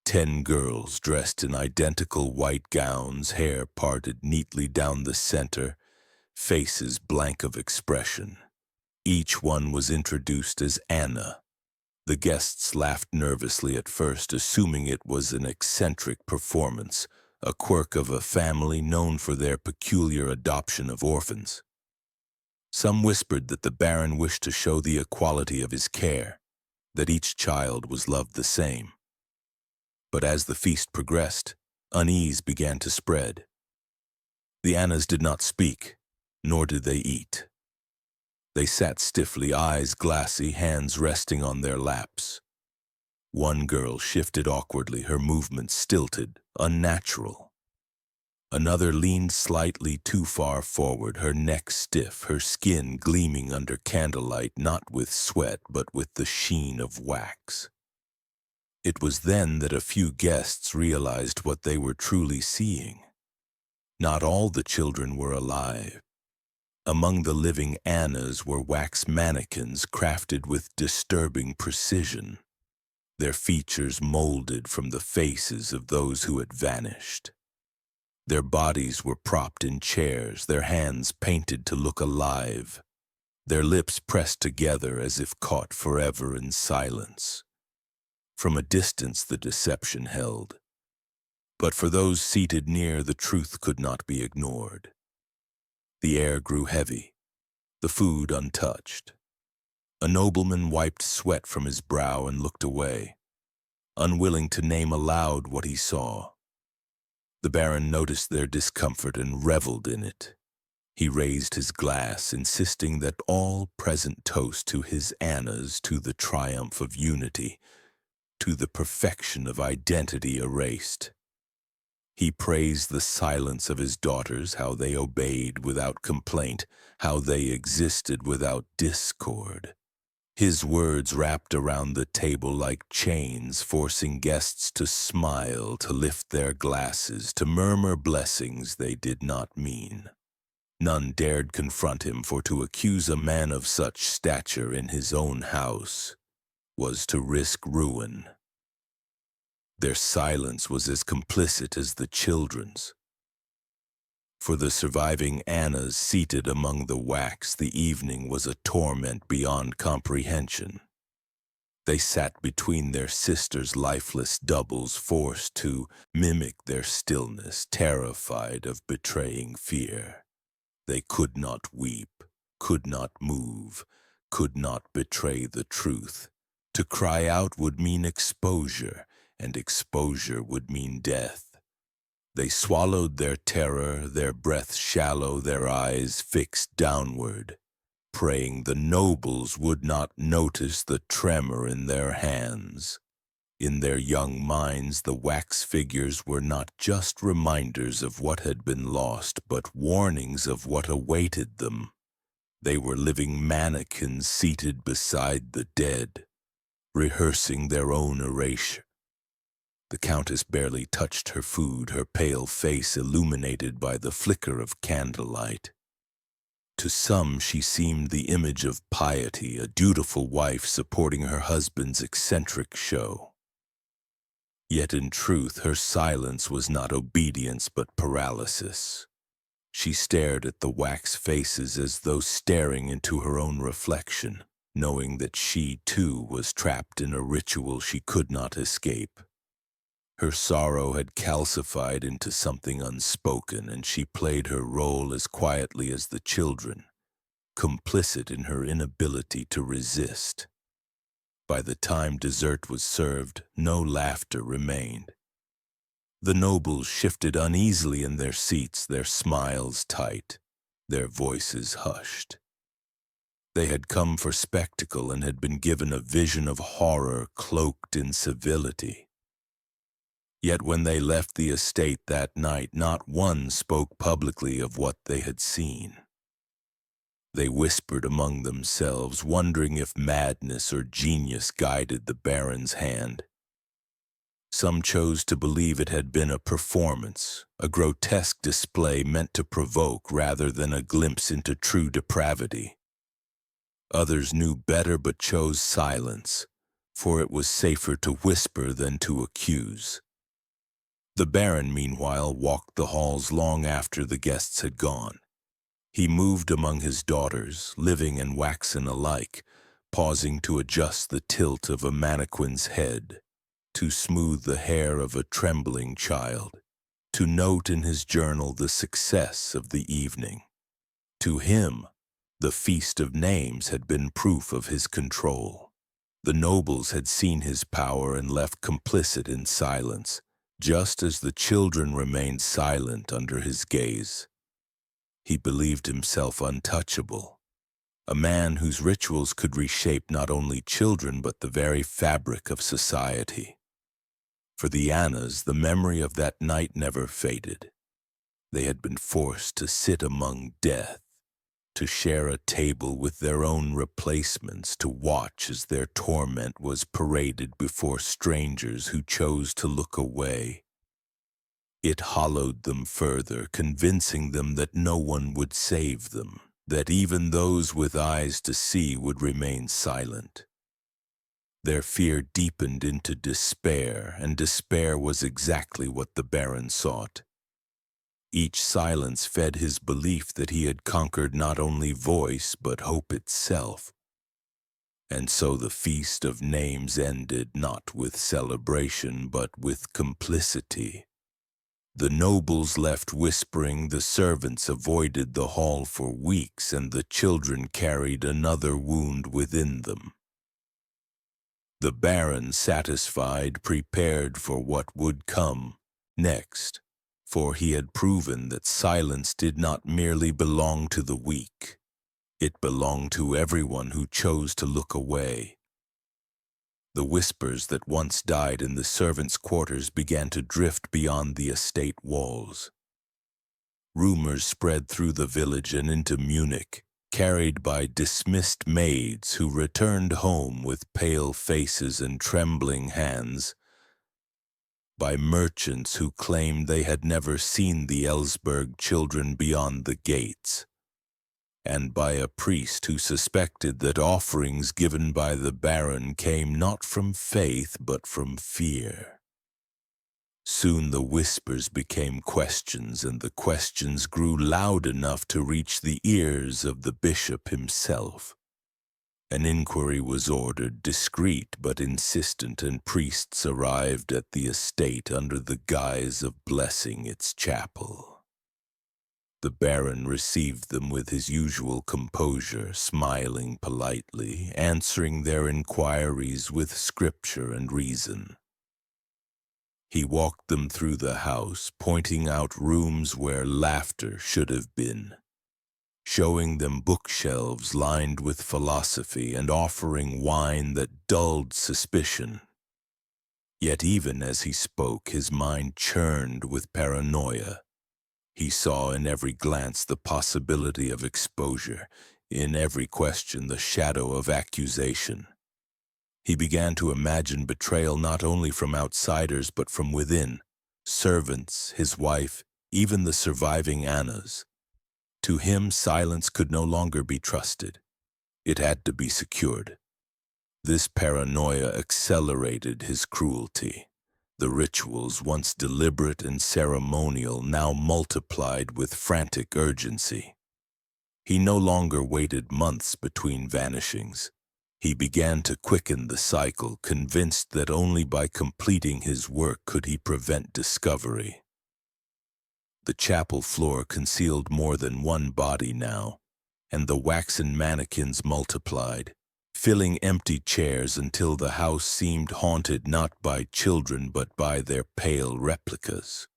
10 girls dressed in identical white gowns, hair parted neatly down the center, faces blank of expression. Each one was introduced as Anna. The guests laughed nervously at first, assuming it was an eccentric performance, a quirk of a family known for their peculiar adoption of orphans. Some whispered that the Baron wished to show the equality of his care, that each child was loved the same. But as the feast progressed, unease began to spread. The Annas did not speak, nor did they eat. They sat stiffly, eyes glassy, hands resting on their laps. One girl shifted awkwardly, her movements stilted, unnatural. Another leaned slightly too far forward, her neck stiff, her skin gleaming under candlelight, not with sweat but with the sheen of wax. It was then that a few guests realized what they were truly seeing. Not all the children were alive. Among the living Annas were wax mannequins crafted with disturbing precision, their features molded from the faces of those who had vanished. Their bodies were propped in chairs, their hands painted to look alive, their lips pressed together as if caught forever in silence. From a distance the deception held, but for those seated near the truth could not be ignored. The air grew heavy, the food untouched. A nobleman wiped sweat from his brow and looked away, unwilling to name aloud what he saw. The Baron noticed their discomfort and reveled in it. He raised his glass, insisting that all present toast to his Annas, to the triumph of unity, to the perfection of identity erased. He praised the silence of his daughters, how they obeyed without complaint, how they existed without discord. His words wrapped around the table like chains, forcing guests to smile, to lift their glasses, to murmur blessings they did not mean. None dared confront him, for to accuse a man of such stature in his own house was to risk ruin. Their silence was as complicit as the children's. For the surviving Annas seated among the wax, the evening was a torment beyond comprehension. They sat between their sisters' lifeless doubles, forced to mimic their stillness, terrified of betraying fear. They could not weep, could not move, could not betray the truth. To cry out would mean exposure, and exposure would mean death. They swallowed their terror, their breath shallow, their eyes fixed downward, praying the nobles would not notice the tremor in their hands. In their young minds, the wax figures were not just reminders of what had been lost, but warnings of what awaited them. They were living mannequins seated beside the dead, rehearsing their own erasure. The Countess barely touched her food, her pale face illuminated by the flicker of candlelight. To some she seemed the image of piety, a dutiful wife supporting her husband's eccentric show. Yet in truth her silence was not obedience but paralysis. She stared at the wax faces as though staring into her own reflection, knowing that she too was trapped in a ritual she could not escape. Her sorrow had calcified into something unspoken, and she played her role as quietly as the children, complicit in her inability to resist. By the time dessert was served, no laughter remained. The nobles shifted uneasily in their seats, their smiles tight, their voices hushed. They had come for spectacle and had been given a vision of horror cloaked in civility. Yet when they left the estate that night, not one spoke publicly of what they had seen. They whispered among themselves, wondering if madness or genius guided the Baron's hand. Some chose to believe it had been a performance, a grotesque display meant to provoke rather than a glimpse into true depravity. Others knew better but chose silence, for it was safer to whisper than to accuse. The Baron, meanwhile, walked the halls long after the guests had gone. He moved among his daughters, living and waxen alike, pausing to adjust the tilt of a mannequin's head, to smooth the hair of a trembling child, to note in his journal the success of the evening. To him, the feast of names had been proof of his control. The nobles had seen his power and left complicit in silence, just as the children remained silent under his gaze. He believed himself untouchable, a man whose rituals could reshape not only children but the very fabric of society. For the Annas, the memory of that night never faded. They had been forced to sit among death, to share a table with their own replacements, to watch as their torment was paraded before strangers who chose to look away. It hollowed them further, convincing them that no one would save them, that even those with eyes to see would remain silent. Their fear deepened into despair, and despair was exactly what the Baron sought. Each silence fed his belief that he had conquered not only voice but hope itself. And so the feast of names ended not with celebration but with complicity. The nobles left whispering, the servants avoided the hall for weeks, and the children carried another wound within them. The Baron, satisfied, prepared for what would come next, for he had proven that silence did not merely belong to the weak. It belonged to everyone who chose to look away. The whispers that once died in the servants' quarters began to drift beyond the estate walls. Rumors spread through the village and into Munich, carried by dismissed maids who returned home with pale faces and trembling hands, by merchants who claimed they had never seen the Elsberg children beyond the gates, and by a priest who suspected that offerings given by the Baron came not from faith but from fear. Soon the whispers became questions, and the questions grew loud enough to reach the ears of the bishop himself. An inquiry was ordered, discreet but insistent, and priests arrived at the estate under the guise of blessing its chapel. The Baron received them with his usual composure, smiling politely, answering their inquiries with scripture and reason. He walked them through the house, pointing out rooms where laughter should have been, showing them bookshelves lined with philosophy and offering wine that dulled suspicion. Yet even as he spoke, his mind churned with paranoia. He saw in every glance the possibility of exposure, in every question the shadow of accusation. He began to imagine betrayal not only from outsiders but from within, servants, his wife, even the surviving Annas. To him, silence could no longer be trusted. It had to be secured. This paranoia accelerated his cruelty. The rituals, once deliberate and ceremonial, now multiplied with frantic urgency. He no longer waited months between vanishings. He began to quicken the cycle, convinced that only by completing his work could he prevent discovery. The chapel floor concealed more than one body now, and the waxen mannequins multiplied, filling empty chairs until the house seemed haunted not by children but by their pale replicas.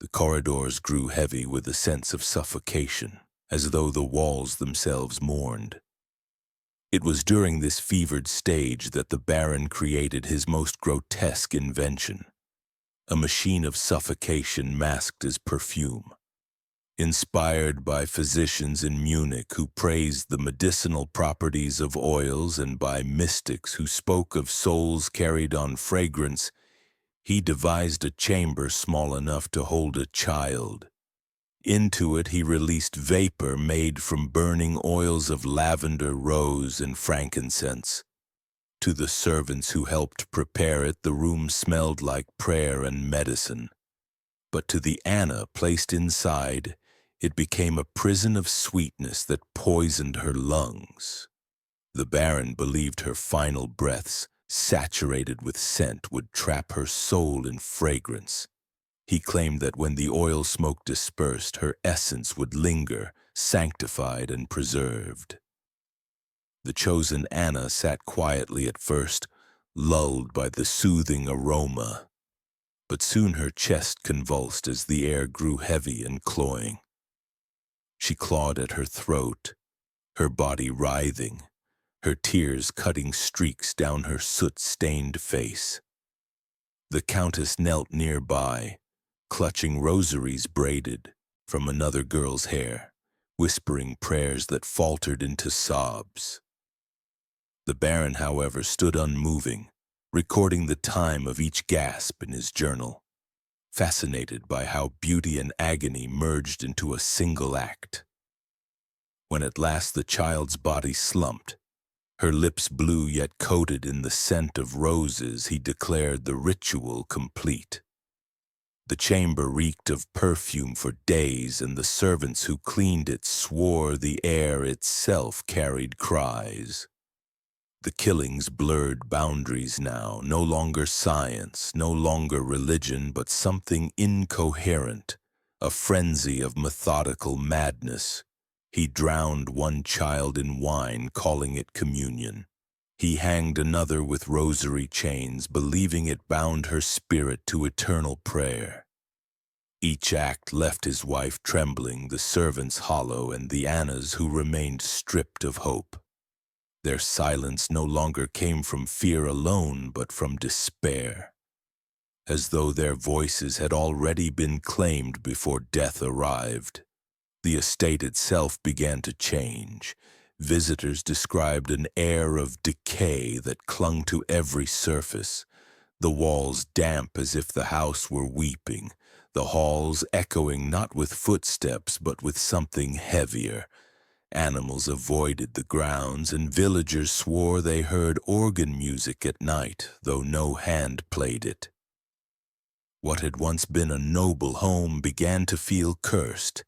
The corridors grew heavy with a sense of suffocation, as though the walls themselves mourned. It was during this fevered stage that the Baron created his most grotesque invention, a machine of suffocation masked as perfume. Inspired by physicians in Munich who praised the medicinal properties of oils and by mystics who spoke of souls carried on fragrance, He devised a chamber small enough to hold a child. Into it he released vapor made from burning oils of lavender, rose, and frankincense. To the servants who helped prepare it, the room smelled like prayer and medicine. But to the Anna placed inside, it became a prison of sweetness that poisoned her lungs. The Baron believed her final breaths, saturated with scent, would trap her soul in fragrance. He claimed that when the oil smoke dispersed, her essence would linger, sanctified and preserved. The chosen Anna sat quietly at first, lulled by the soothing aroma. But soon her chest convulsed as the air grew heavy and cloying. She clawed at her throat, her body writhing, her tears cutting streaks down her soot-stained face. The Countess knelt nearby, clutching rosaries braided from another girl's hair, whispering prayers that faltered into sobs. The Baron, however, stood unmoving, recording the time of each gasp in his journal, fascinated by how beauty and agony merged into a single act. When at last the child's body slumped, her lips blue yet coated in the scent of roses, he declared the ritual complete. The chamber reeked of perfume for days, and the servants who cleaned it swore the air itself carried cries. The killings blurred boundaries now, no longer science, no longer religion, but something incoherent, a frenzy of methodical madness. He drowned one child in wine, calling it communion. He hanged another with rosary chains, believing it bound her spirit to eternal prayer. Each act left his wife trembling, the servants hollow, and the Annas who remained stripped of hope. Their silence no longer came from fear alone, but from despair, as though their voices had already been claimed before death arrived. The estate itself began to change. Visitors described an air of decay that clung to every surface, the walls damp as if the house were weeping, the halls echoing not with footsteps but with something heavier. Animals avoided the grounds, and villagers swore they heard organ music at night, though no hand played it. What had once been a noble home began to feel cursed,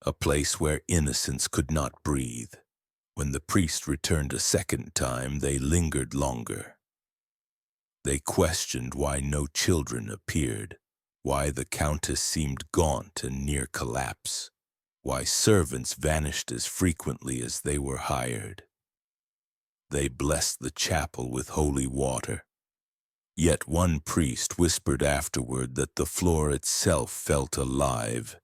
a place where innocence could not breathe. When the priest returned a second time, they lingered longer. They questioned why no children appeared, why the Countess seemed gaunt and near collapse, why servants vanished as frequently as they were hired. They blessed the chapel with holy water. Yet one priest whispered afterward that the floor itself felt alive,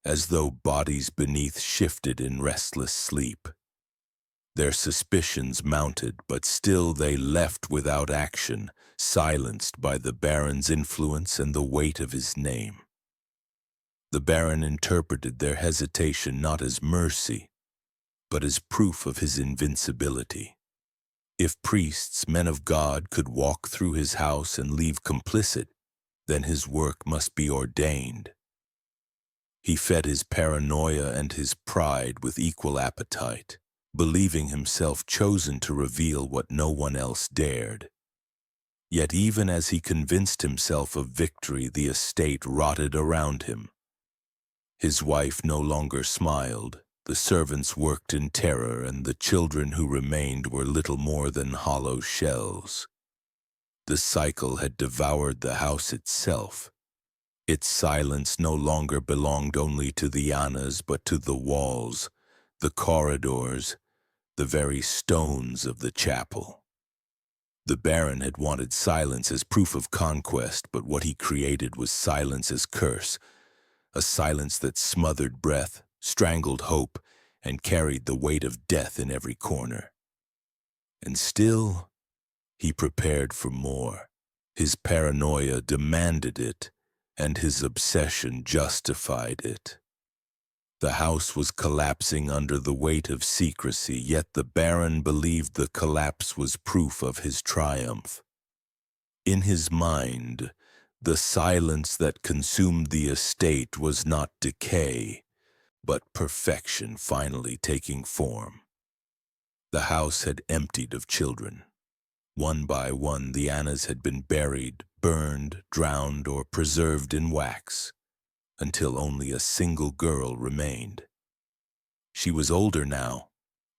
as though bodies beneath shifted in restless sleep. Their suspicions mounted, but still they left without action, silenced by the Baron's influence and the weight of his name. The Baron interpreted their hesitation not as mercy, but as proof of his invincibility. If priests, men of God, could walk through his house and leave complicit, then his work must be ordained. He fed his paranoia and his pride with equal appetite, believing himself chosen to reveal what no one else dared. Yet even as he convinced himself of victory, the estate rotted around him. His wife no longer smiled, the servants worked in terror, and the children who remained were little more than hollow shells. The cycle had devoured the house itself. Its silence no longer belonged only to the Annas, but to the walls, the corridors, the very stones of the chapel. The Baron had wanted silence as proof of conquest, but what he created was silence as curse, a silence that smothered breath, strangled hope, and carried the weight of death in every corner. And still, he prepared for more. His paranoia demanded it, and his obsession justified it. The house was collapsing under the weight of secrecy, yet the Baron believed the collapse was proof of his triumph. In his mind, The silence that consumed the estate was not decay, but perfection finally taking form. The house had emptied of children. One by one, the Annas had been buried, burned, drowned, or preserved in wax, until only a single girl remained. She was older now,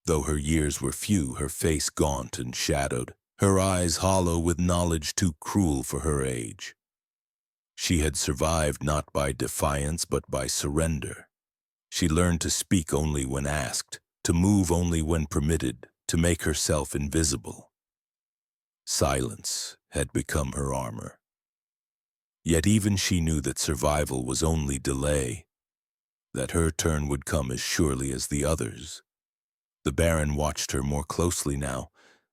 though her years were few, her face gaunt and shadowed, her eyes hollow with knowledge too cruel for her age. She had survived not by defiance but by surrender. She learned to speak only when asked, to move only when permitted, to make herself invisible. Silence had become her armor. Yet even she knew that survival was only delay, that her turn would come as surely as the others. The Baron watched her more closely now,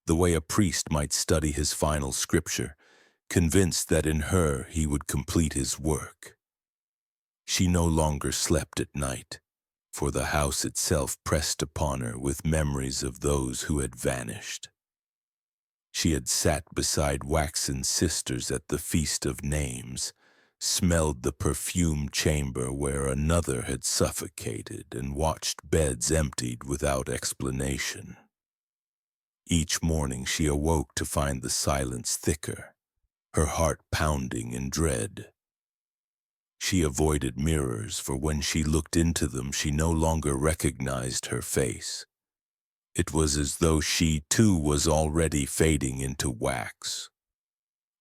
the way a priest might study his final scripture, convinced that in her he would complete his work. She no longer slept at night, for the house itself pressed upon her with memories of those who had vanished. She had sat beside waxen sisters at the Feast of Names, smelled the perfumed chamber where another had suffocated, and watched beds emptied without explanation. Each morning she awoke to find the silence thicker, her heart pounding in dread. She avoided mirrors, for when she looked into them she no longer recognized her face. It was as though she too was already fading into wax.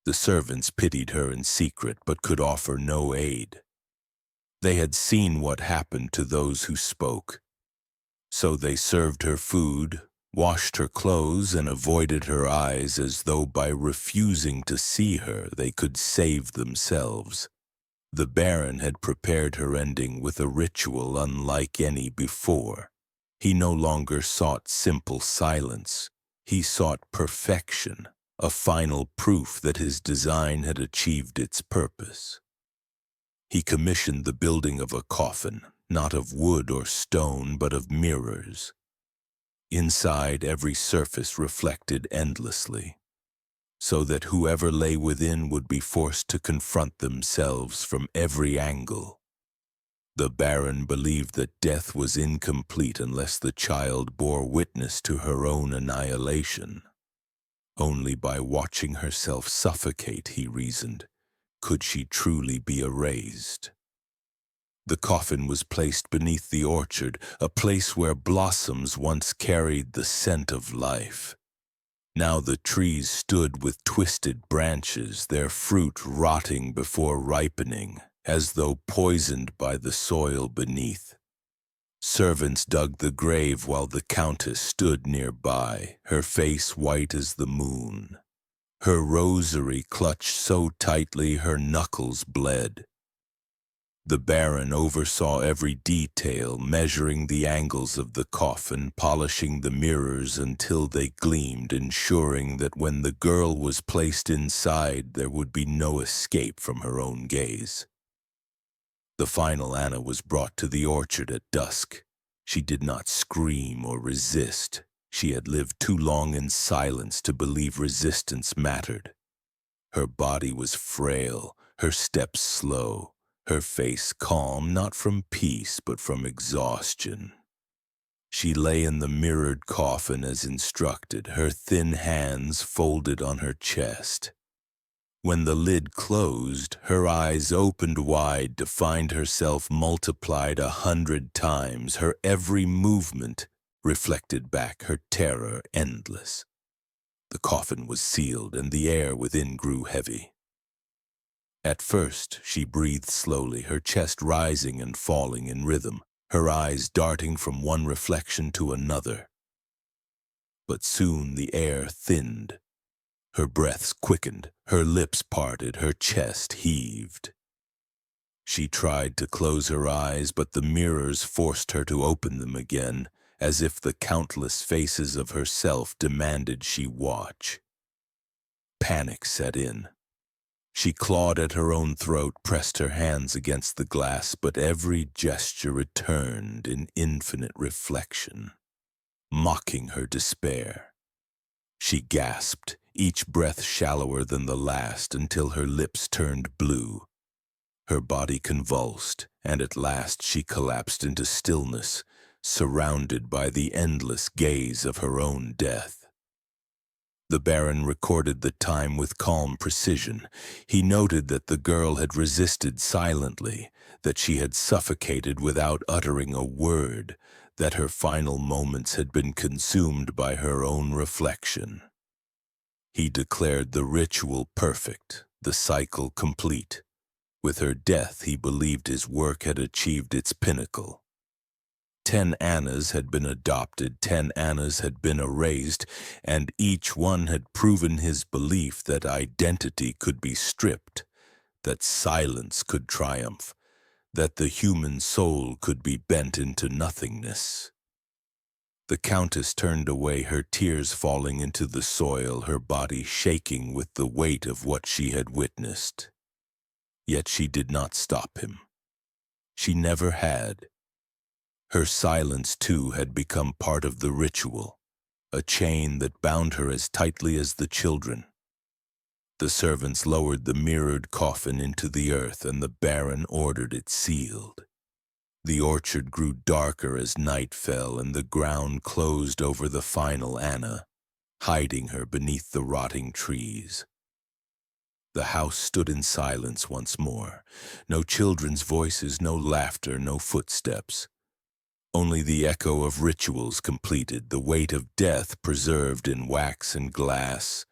The servants pitied her in secret but could offer no aid. They had seen what happened to those who spoke. So they served her food, washed her clothes, and avoided her eyes as though by refusing to see her they could save themselves. The Baron had prepared her ending with a ritual unlike any before. He no longer sought simple silence. He sought perfection, a final proof that his design had achieved its purpose. He commissioned the building of a coffin, not of wood or stone, but of mirrors. Inside, every surface reflected endlessly, so that whoever lay within would be forced to confront themselves from every angle. The Baron believed that death was incomplete unless the child bore witness to her own annihilation. Only by watching herself suffocate, he reasoned, could she truly be erased. The coffin was placed beneath the orchard, a place where blossoms once carried the scent of life. Now the trees stood with twisted branches, their fruit rotting before ripening, as though poisoned by the soil beneath. Servants dug the grave while the Countess stood nearby, her face white as the moon. Her rosary clutched so tightly her knuckles bled. The Baron oversaw every detail, measuring the angles of the coffin, polishing the mirrors until they gleamed, ensuring that when the girl was placed inside, there would be no escape from her own gaze. The final Anna was brought to the orchard at dusk. She did not scream or resist. She had lived too long in silence to believe resistance mattered. Her body was frail, her steps slow, her face calm, not from peace but from exhaustion. She lay in the mirrored coffin as instructed, her thin hands folded on her chest. When the lid closed, her eyes opened wide to find herself multiplied 100 times, her every movement reflected back her terror endless. The coffin was sealed and the air within grew heavy. At first, she breathed slowly, her chest rising and falling in rhythm, her eyes darting from one reflection to another. But soon the air thinned. Her breaths quickened, her lips parted, her chest heaved. She tried to close her eyes, but the mirrors forced her to open them again, as if the countless faces of herself demanded she watch. Panic set in. She clawed at her own throat, pressed her hands against the glass, but every gesture returned in infinite reflection, mocking her despair. She gasped, each breath shallower than the last until her lips turned blue. Her body convulsed, and at last she collapsed into stillness, surrounded by the endless gaze of her own death. The Baron recorded the time with calm precision. He noted that the girl had resisted silently, that she had suffocated without uttering a word, that her final moments had been consumed by her own reflection. He declared the ritual perfect, the cycle complete. With her death, he believed his work had achieved its pinnacle. 10 Annas had been adopted, 10 Annas had been erased, and each one had proven his belief that identity could be stripped, that silence could triumph, that the human soul could be bent into nothingness. The Countess turned away, her tears falling into the soil, her body shaking with the weight of what she had witnessed. Yet she did not stop him. She never had. Her silence, too, had become part of the ritual, a chain that bound her as tightly as the children. The servants lowered the mirrored coffin into the earth, and the Baron ordered it sealed. The orchard grew darker as night fell, and the ground closed over the final Anna, hiding her beneath the rotting trees. The house stood in silence once more. No children's voices, no laughter, no footsteps. Only the echo of rituals completed, the weight of death preserved in wax and glass,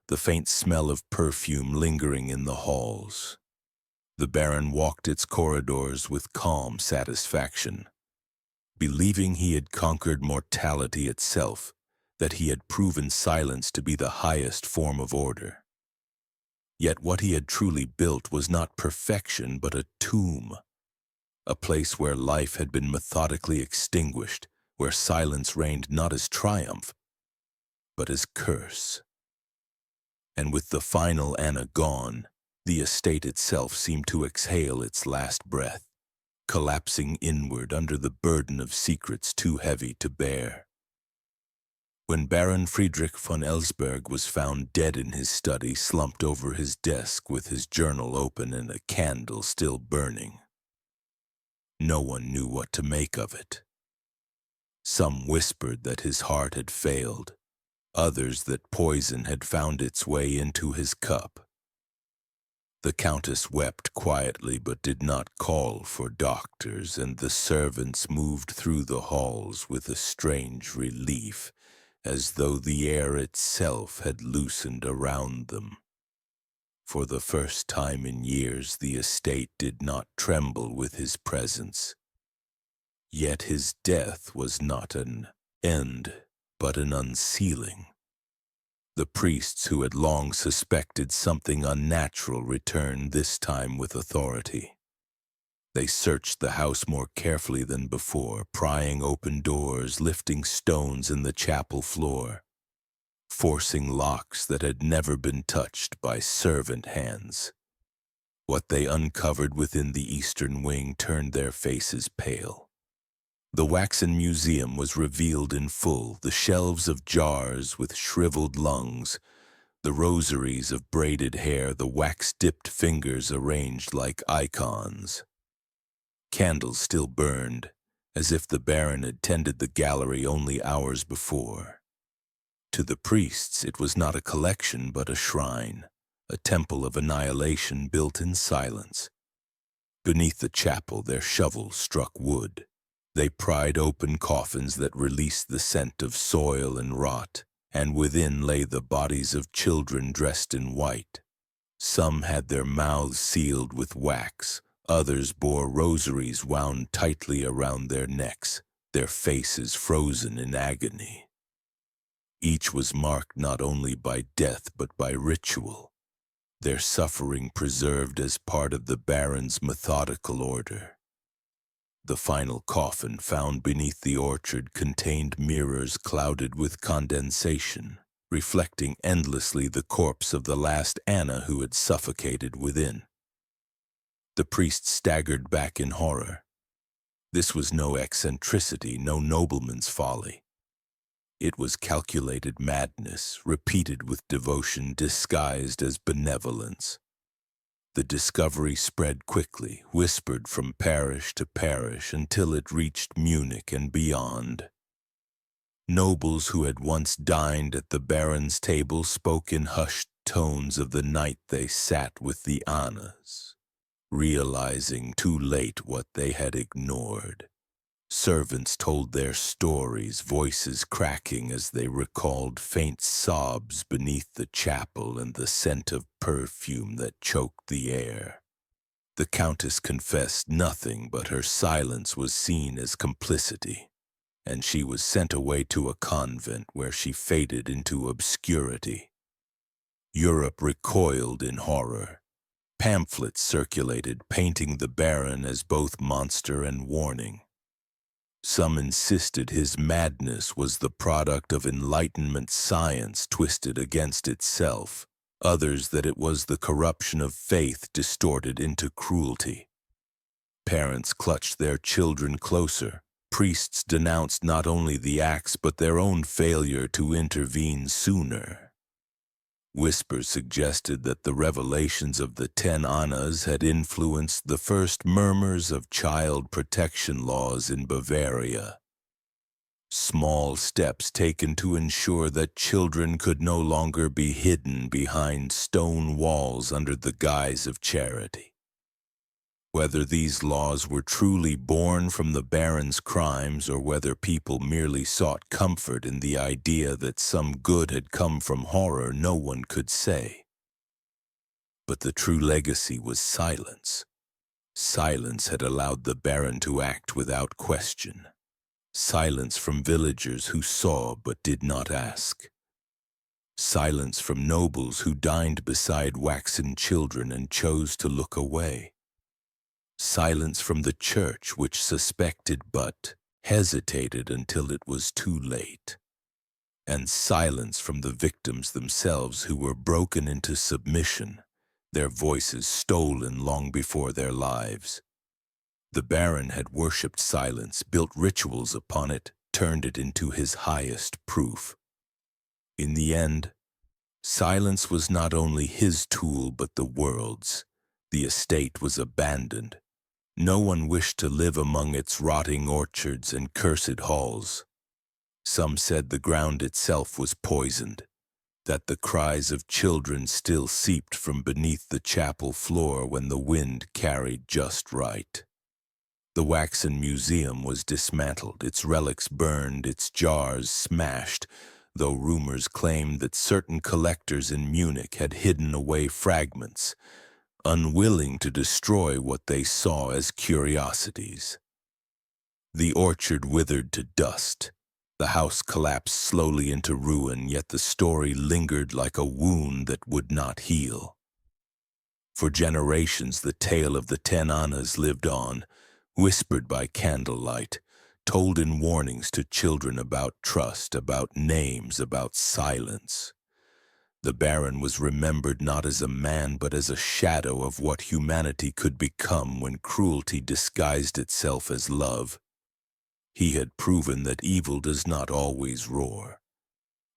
the faint smell of perfume lingering in the halls. The Baron walked its corridors with calm satisfaction, believing he had conquered mortality itself, that he had proven silence to be the highest form of order. Yet what he had truly built was not perfection but a tomb, a place where life had been methodically extinguished, where silence reigned not as triumph, but as curse. And with the final Anna gone, the estate itself seemed to exhale its last breath, collapsing inward under the burden of secrets too heavy to bear. When Baron Friedrich von Elsberg was found dead in his study, slumped over his desk with his journal open and a candle still burning, no one knew what to make of it. Some whispered that his heart had failed, others that poison had found its way into his cup. The Countess wept quietly but did not call for doctors, and the servants moved through the halls with a strange relief, as though the air itself had loosened around them. For the first time in years, the estate did not tremble with his presence. Yet his death was not an end, but an unsealing. The priests who had long suspected something unnatural returned, this time with authority. They searched the house more carefully than before, prying open doors, lifting stones in the chapel floor, forcing locks that had never been touched by servant hands. What they uncovered within the eastern wing turned their faces pale. The waxen museum was revealed in full, the shelves of jars with shriveled lungs, the rosaries of braided hair, the wax-dipped fingers arranged like icons. Candles still burned, as if the Baron had tended the gallery only hours before. To the priests, it was not a collection but a shrine, a temple of annihilation built in silence. Beneath the chapel, their shovels struck wood. They pried open coffins that released the scent of soil and rot, and within lay the bodies of children dressed in white. Some had their mouths sealed with wax, others bore rosaries wound tightly around their necks, their faces frozen in agony. Each was marked not only by death but by ritual, their suffering preserved as part of the Baron's methodical order. The final coffin found beneath the orchard contained mirrors clouded with condensation, reflecting endlessly the corpse of the last Anna who had suffocated within. The priest staggered back in horror. This was no eccentricity, no nobleman's folly. It was calculated madness, repeated with devotion disguised as benevolence. The discovery spread quickly, whispered from parish to parish until it reached Munich and beyond. Nobles who had once dined at the Baron's table spoke in hushed tones of the night they sat with the Annas, realizing too late what they had ignored. Servants told their stories, voices cracking as they recalled faint sobs beneath the chapel and the scent of perfume that choked the air. The Countess confessed nothing, but her silence was seen as complicity, and she was sent away to a convent where she faded into obscurity. Europe recoiled in horror. Pamphlets circulated, painting the Baron as both monster and warning. Some insisted his madness was the product of Enlightenment science twisted against itself, others that it was the corruption of faith distorted into cruelty. Parents clutched their children closer. Priests denounced not only the acts but their own failure to intervene sooner. Whispers suggested that the revelations of the 10 Annas had influenced the first murmurs of child protection laws in Bavaria. Small steps taken to ensure that children could no longer be hidden behind stone walls under the guise of charity. Whether these laws were truly born from the Baron's crimes or whether people merely sought comfort in the idea that some good had come from horror, no one could say. But the true legacy was silence. Silence had allowed the Baron to act without question. Silence from villagers who saw but did not ask. Silence from nobles who dined beside waxen children and chose to look away. Silence from the church, which suspected but hesitated until it was too late. And silence from the victims themselves who were broken into submission, their voices stolen long before their lives. The Baron had worshipped silence, built rituals upon it, turned it into his highest proof. In the end, silence was not only his tool but the world's. The estate was abandoned. No one wished to live among its rotting orchards and cursed halls. Some said the ground itself was poisoned, that the cries of children still seeped from beneath the chapel floor when the wind carried just right. The waxen museum was dismantled, its relics burned, its jars smashed, though rumors claimed that certain collectors in Munich had hidden away fragments, unwilling to destroy what they saw as curiosities. The orchard withered to dust. The house collapsed slowly into ruin, yet the story lingered like a wound that would not heal. For generations, the tale of the 10 Annas lived on, whispered by candlelight, told in warnings to children about trust, about names, about silence. The Baron was remembered not as a man but as a shadow of what humanity could become when cruelty disguised itself as love. He had proven that evil does not always roar.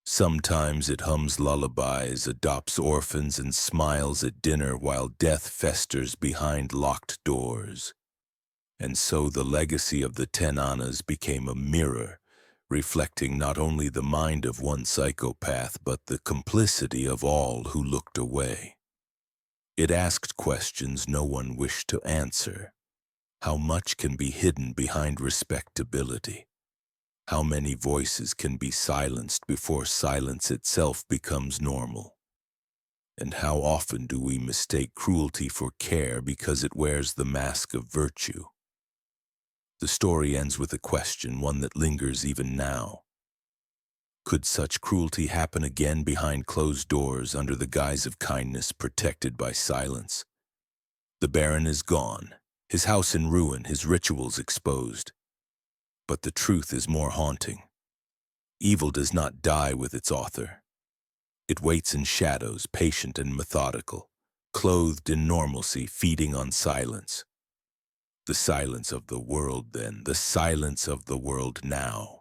Sometimes it hums lullabies, adopts orphans, and smiles at dinner while death festers behind locked doors. And so the legacy of the 10 Annas became a mirror, reflecting not only the mind of one psychopath but the complicity of all who looked away. It asked questions no one wished to answer. How much can be hidden behind respectability? How many voices can be silenced before silence itself becomes normal? And how often do we mistake cruelty for care because it wears the mask of virtue? The story ends with a question, one that lingers even now. Could such cruelty happen again behind closed doors under the guise of kindness protected by silence? The Baron is gone, his house in ruin, his rituals exposed. But the truth is more haunting. Evil does not die with its author. It waits in shadows, patient and methodical, clothed in normalcy, feeding on silence. The silence of the world then, the silence of the world now.